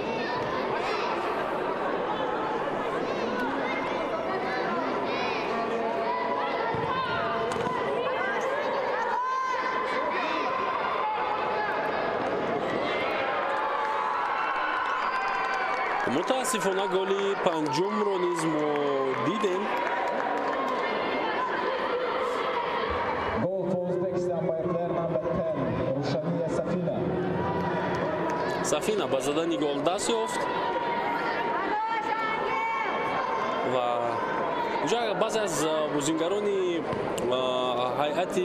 متاسفانه گل پنجم رو نیز ما دیدیم. Goal for Uzbekistan by player number 10, Rushaniya Safina. سفینه با زدن گل دست یافت و اینجا بعضی از بازیگران هیئت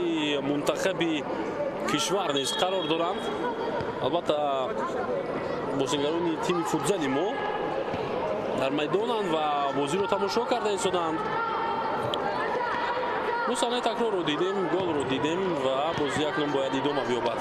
منتخب کشور نیز قرار دارند. البته بازیگران تیم فوتزالی ما در میدانند و بازی رو تماشا کرده ایستادند. ما صحنه تکرار رو دیدیم، گل رو دیدیم و بازی اکنون باید ادامه بیابد.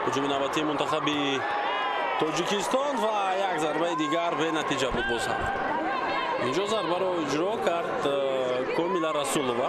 هجوم نوبتی منتخب تاجیکستان و یک ضربه دیگر به نتیجه بود. باز هم اینجا ضربه رو اجرا کرد کامیلا رسولووا.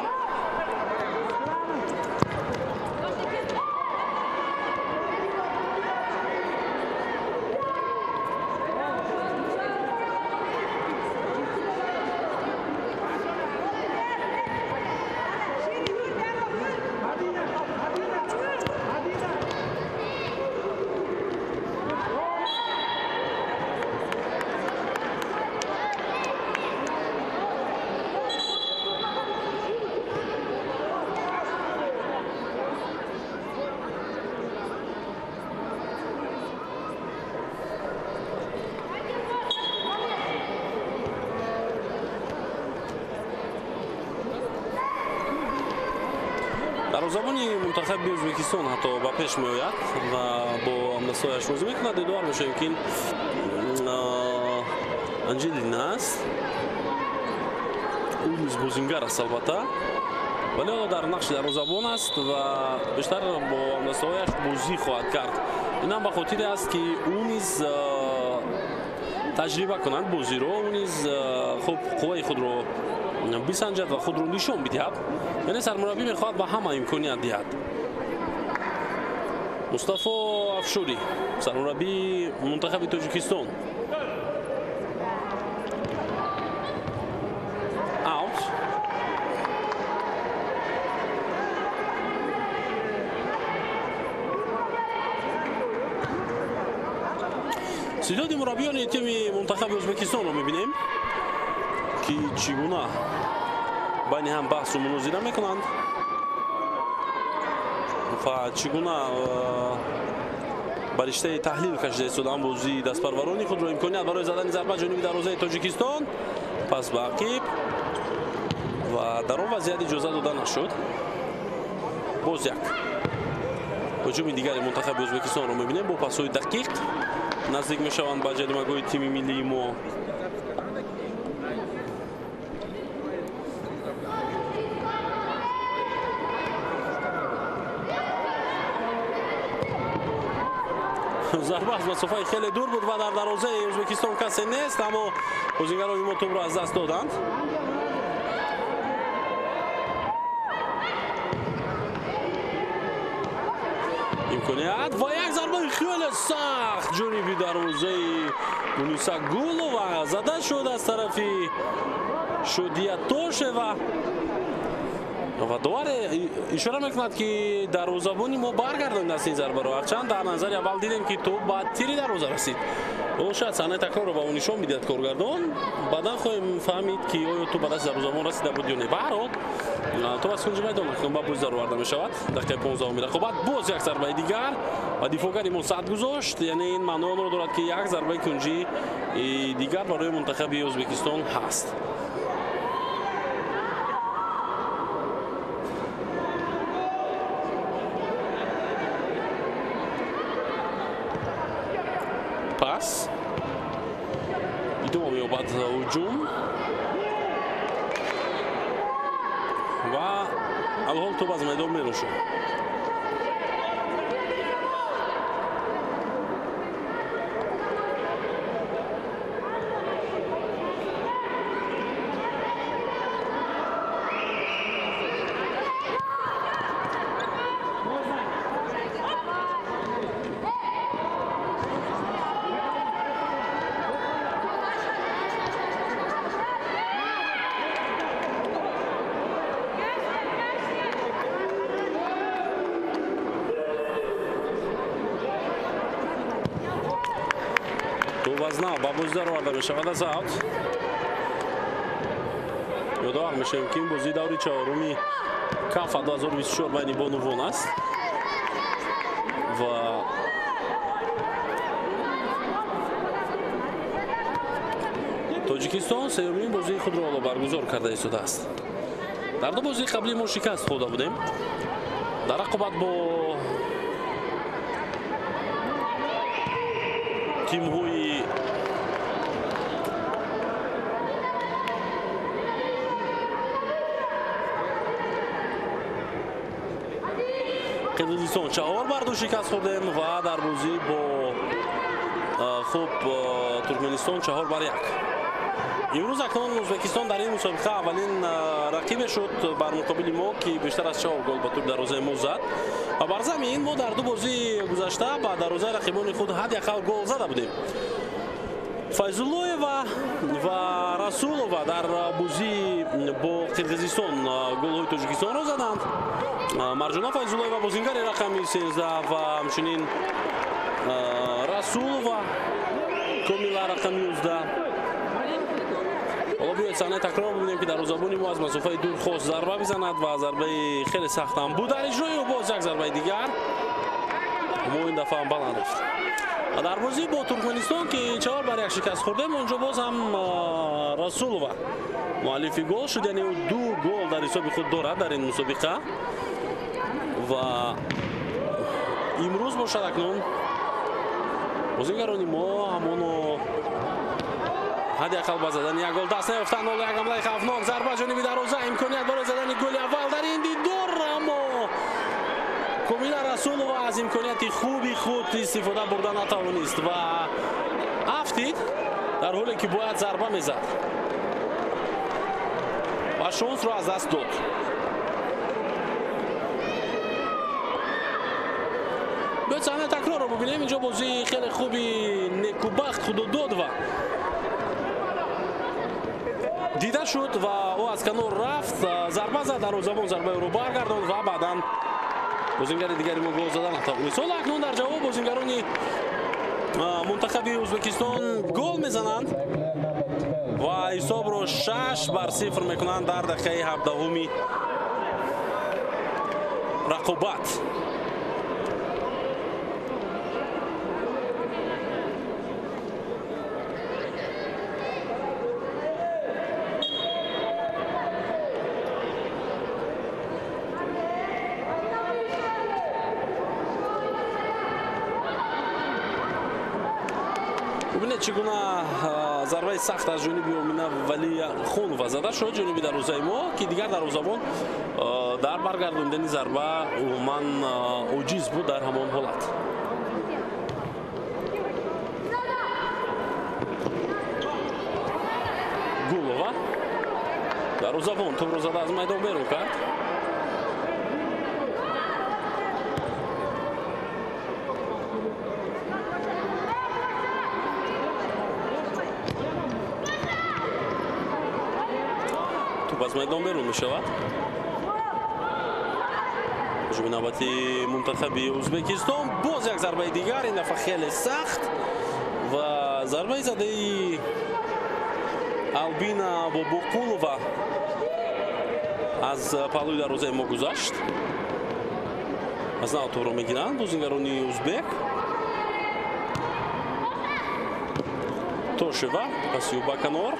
دروازه‌بانی منتخب ازبکستان حتی به پیش می‌آید و با همدستایش بازی می‌کند. دیدار میشه یمکن انجلینا است. او نیز بازیگر است البته ولی حالا در نقش دروازه‌بان است و بیشتر با همدستایش بازی خواهد کرد. این هم به خاطر است که او نیز تجربه کنند بازی رو. او نیز خوب قوه خود رو بسنجد و خود رو نشان بدهد. یعنی سرمربی میخواد به همه امکانیت دهد. مصطفی افشوری سرمربی منتخب تاجیکستان. اوت. تعداد مربیان تیم منتخب ازبکستان رو میبینیم که چگونه بین هم بحث و مناظره میکنند و چگونه بر رشته تحلیل کشیده ایستادند بازی دستپرورانی خود را. امکانیت برای زدن ضربه جانبی دروازه تاجیکستان پس به عقب و در آن وضعیت اجازه داده نشد. باز یک هجوم دیگر منتخب ازبکستان رو میبینیم با پاس‌های دقیق نزدیک میشوند به جریمه‌گاه تیم ملی ما. ضربه از مسافه خیلی دور بود و در دروازه ازبکستان کسی نیست، اما بازیگران ما توپ را از دست دادند. امکانیت و یک ضربه خیلی سخت جانبی دروازه مونیسا گولووا زده شد از طرف شودیاتوشوا. و دوباره اشاره میکند که دروازه‌بانی ما برگرداند از این ضربه رو، هرچند در نظر اول دیدیم که توپ با تیر دروازه رسید. اون شاید صحنه تکرار رو با اون نشون میداد کارگردان، بعدا خواهیم فهمید که آیا توپ به دست دروازه‌بان رسیده بود یا نه. به هر حال توپ از کنج میدان اکنون با بازی آورده می شود. دقیقه 15 رقابت باز یک ضربه دیگر و دفاعگر مصد گذاشت، یعنی این معنی آن را دارد که یک ضربه کنجی دیگر برای منتخب ازبکستان هست. پس ادامه می‌یابد هجوم و الحال توپ از میدان بیرون شد. وزنا با بازی در آورده می شود از اوت. یادآور میشیم که این بازی دوری چهارمی کاف 2024 بین بانوان است و تاجیکستان سومین بازی خود را برگزار کرده ایستاده است. در دو بازی قبلی ما شکست خورده بودیم. در رقابت با تیم‌های قرقیزستان 4-2 شکست خوردیم و در بازی با خوب ترکمنستان 4-1. امروز اکنون ازبکستان در این مسابقه اولین رقیب شد بر مقابل ما که بیشتر از 4 گل به توپ دروازه ما زد و بر زمین ما در دو بازی گذشته با دروازه رقیبان خود حداقل گل زده بودیم. فیض‌الله و رسولووا در بازی با قرقیزستان گل‌های تاجیکستان را زدند. مرجان فیض‌الله بازیگر رقم 13 و همچنین رسولووا کامیلا رقم 11. حالا بیاید صحنه تکرار ببینیم که دروازه‌بان ما از مسافه دور خواست ضربه بزند و ضربه خیلی سخت هم بود. در اجرای او باز یک ضربه دیگر ما این دفعه هم بلند رفت. در بازی با ترکمنستان که 4-1 شکست خوردیم اونجا باز هم رسولووا مؤلف گل شد، یعنی او 2 گل در حساب خود دارد در این مسابقه و امروز باشد اکنون بازیگران ما همونو حداقل با زدن یک گل دست نیافتند. یک حمله خوفناک ضربه جانبی دروازه امکانیت برای زدن گل اول در این دیدار، اما کامیلا رسولووا از امکانیت خوبی خود استفاده برده نتوانست و افتید در حالی که باید ضربه میزد و شانس را از دست داد. باید صحنه تکرار رو ببینیم. اینجا بازی خیلی خوبی نیکوبخت خود داد و دیده شد و او از کنار رفت، ضربه زد، دروازه‌بان ضربه رو برگرداند و بعدا بازیگر دیگری ما گل زدن نتوانست. حالا اکنون در جواب بازیگران منتخب ازبکستان گل میزنند و حساب رو 6-0 میکنند در دقیقه 17 رقابت. ببینید چگونه ضربه سخت از جانب آمینه ولی خونووا زده شد جانبی دروازه ما که دیگر دروازه‌بان در برگرداندن ضربه عموما عاجز بود در همان حالت. گولووا دروازه‌بان توپ را زده از میدان بیرون کرد. توپ از میدان بیرون می شود. ҳуҷуми навбати мунтахаби ӯзбекистон. боз як зарбаи дигар, ин дафъа хеле сахт ва зарбаи задаи Албина Бобоқулова аз паҳлӯи дарвозаи мо гузашт. аз нав тӯбро мегиранд бозингарони ӯзбек. Тошева паси Баканор.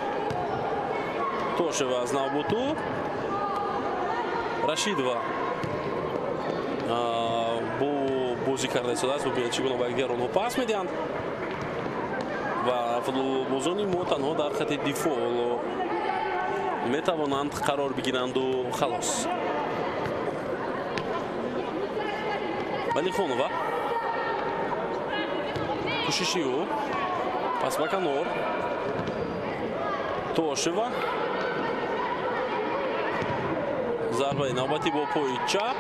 Тошева аз нав бо тӯб. Рашидова бо бозӣ карда истодааст. бубинед чӣ гуна ба якдигар онҳо пас медиҳанд ва футболбозони мо танҳо дар хати дифоъ метавонанд қарор бигиранду халос. Балихонова кӯшиши ӯ пас Баканор. Тошева зарбаи навбатӣ бо пои чап.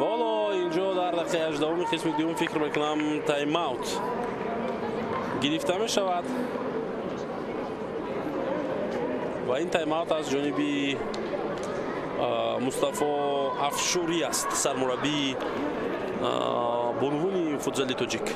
Воло инҷо дар дақиқаи 18-уми қисми дуюм фикр мекунам тайм-аут гирифта мешавад ва ин тайм-аут аз ҷониби Мустафо Афшури аст, сармураббии бонувони футзали тоҷик.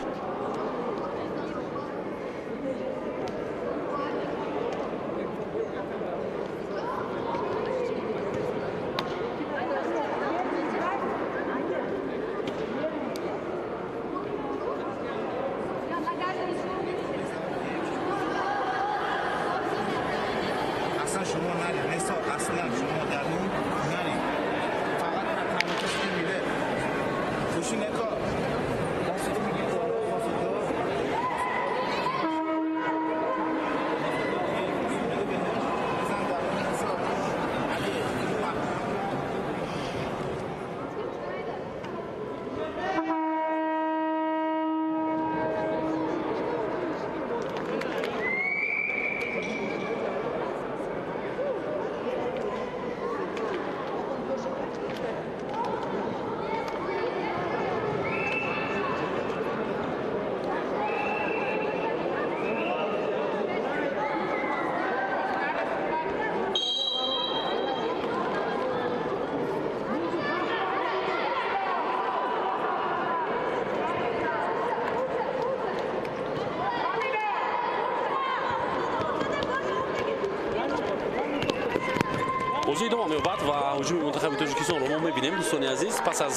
бозӣ идома меёбад ва ҳуҷуми мунтахаби тоҷикистонро мо мебинем. дӯстони азиз, пас аз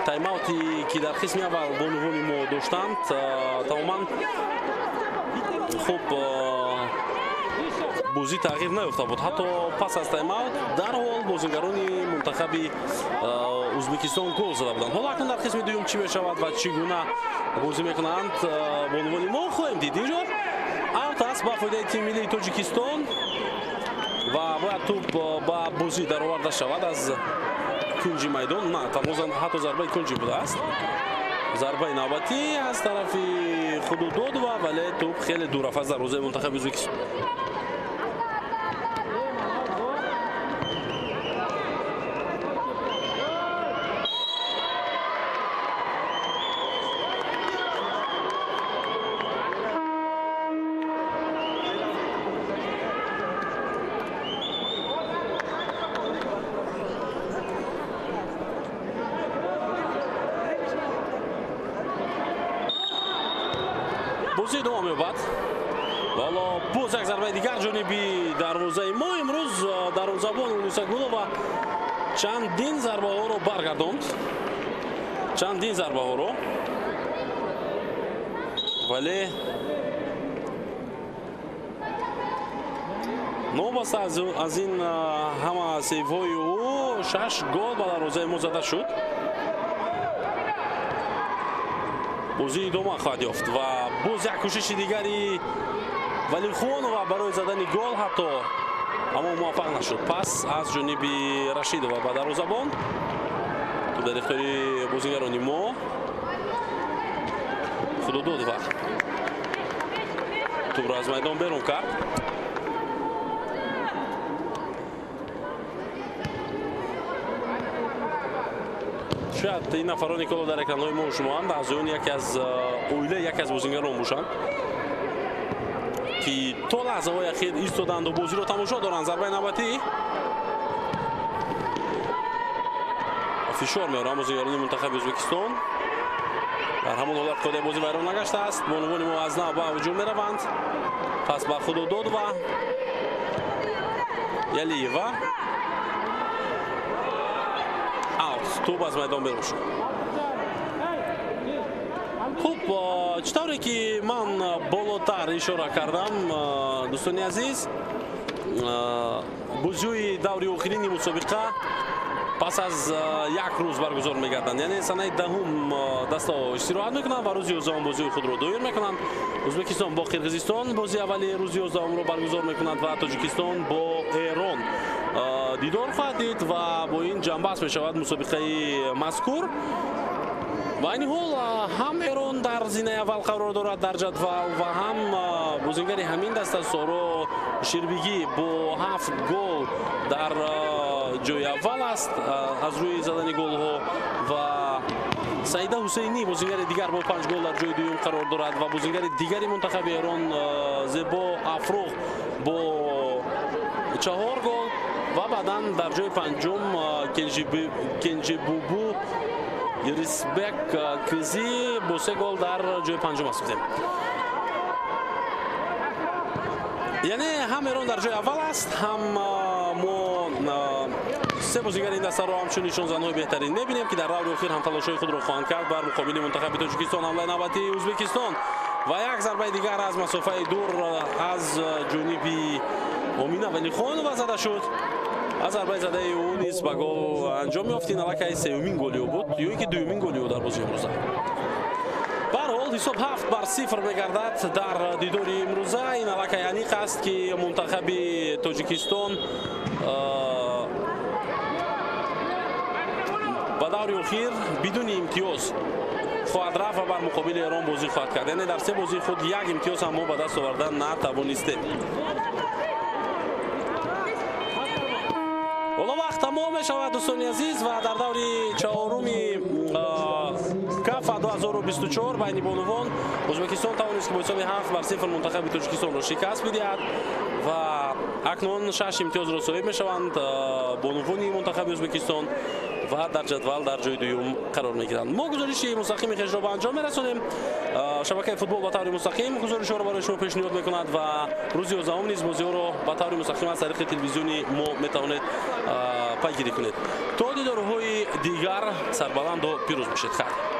тайм-ауте ки дар қисми аввал бонувони мо доштанд, тамоман хуб бозӣ тағйир наёфта буд. ҳатто пас аз тайм-аут дарҳол бозингарони мунтахаби ӯзбекистон гол зада буданд. ҳоло акнун дар қисми дуюм чӣ мешавад ва чӣ гуна бозӣ мекунанд бонувони мо хоҳем дид. инҷо аут аст ба фоидаи тими миллии тоҷикистон ва бояд тӯб ба бозӣ дароварда шавад аз кунҷи майдон. на тамозан ҳатто зарбаи кунҷи будааст. зарбаи навбатӣ аз тарафи худудодова, вале тӯб хеле дур рафт аз дарвозаи мунтахаби ӯзбекистон. бозӣ идома меёбад. ҳоло боз як зарбаи дигар ҷониби дарвозаи мо. имрӯз дарвозабон Унисагулова чандин зарбаҳоро баргардонд. чандин зарбаҳоро. вале новаста аз ин ҳама сейвҳои ӯ 6 гол ба дарвозаи мо зада шуд. бозӣ идома хоҳад ёфт ва боз як кӯшиши дигари Валихонова барои задани гол ҳатто аммо муваффақ нашуд. пас аз ҷониби Рашидова ба дарвозабон. тӯб дар ихтиёри бозингарони мо. Худудодова тӯбро аз майдон берун кард. шояд ин нафароне ки дар экранҳои мо шумоанд аз он яке аз оила яке аз бозингарон бошанд ки то лаҳзаҳои ахир истоданду бозиро тамошо доранд. зарбаи навбатӣ фишор меорам бозигарони мунтахаби Ӯзбекистон. дар ҳамон ҳолат қоидаи бозӣ вайрон нагаштааст. бонувони мо аз нав ба ҳуҷум мераванд. пас ба Худододова, Ялиева, аут. тӯб аз майдон берун шуд. хуб, чӣ тавре ки ман болотар ишора кардам, дӯстони азиз, бозиҳои даври охирини мусобиқа пас аз як рӯз баргузор мегарданд. яъне санаи 10 даста истироҳат мекунанд ва рӯзи 11 бозии худро доир мекунанд. Ӯзбекистон бо Қирғизистон бозии аввали рӯзи 11-ро баргузор мекунанд ва Тоҷикистон бо Эрон дидор хоҳад дид ва бо ин ҷамъбаҳс мешавад мусобиқаи мазкур. ва айни ҳол ҳам Эрон дар зинаи аввал қарор дорад дар ҷадвал ва ҳам бозигари ҳамин даста Соро Ширбигӣ бо 7 гол дар ҷои аввал аст аз рӯи задани голҳо ва Саида Ҳусейнӣ бозигари дигар бо 5 гол дар ҷои дуюм қарор дорад ва бозигари дигари мунтахаби Эрон Зебо Афрух бо 4 гол ва баъдан дар ҷои панҷум Кенҷибубу Ирисбек Кизӣ бо 3 гол дар ҷои панҷум аст. яъне ҳам Эрон дар ҷои аввал аст, ҳам мо се бозигари ин дастаро ҳамчун нишонзанҳои беҳтарин мебинем ки дар раври охир ҳам талошҳои худро хоҳанд кард бар муқобили мунтахаби Тоҷикистон. ҳамлаи навбатии Ӯзбекистон ва як зарбаи дигар аз масофаи дур аз ҷониби Омина Валихонова зада шуд. аз зарбаи задаи ӯ низ ба гол анҷом ёфт. ин аллакай сеюмин голи ӯ буд ё ин ки дуюмин голи ӯ дар бозии имрӯза. ба ҳар ҳол ҳисоб 7-0 мегардад дар дидори имрӯза. ин аллакай аниқ аст ки мунтахаби Тоҷикистон ба даври охир бидуни имтиёз хоҳад рафт ва бар муқобили Эрон бозӣ хоҳад кард. яъне дар се бозии худ як имтиёз ҳам мо ба даст овардан натавонистем. ҳоло вақт тамом мешавад дӯстони азиз ва дар даври чаҳоруми кафа 2024 байни бонувон Ӯзбекистон тавонист ки бо ҳисоби 7-0 мунтахаби Тоҷикистонро шикаст бидиҳад ва акнун 6 имтиёзро соҳиб мешаванд бонувони мунтахаби Ӯзбекистон ва дар ҷадвал дар ҷои дуюм қарор мегиранд. мо гузориши мустақими хешро ба анҷом мерасонем. шабакаи футбол ба таври мустақим гузоришҳоро барои шумо пешниҳод мекунад ва рӯзи 11 низ бозиҳоро ба таври мустақим аз тариқи телевизиони мо метавонед пайгирӣ кунед. то дидорҳои дигар сарбаланду пирӯз бошед. хайр.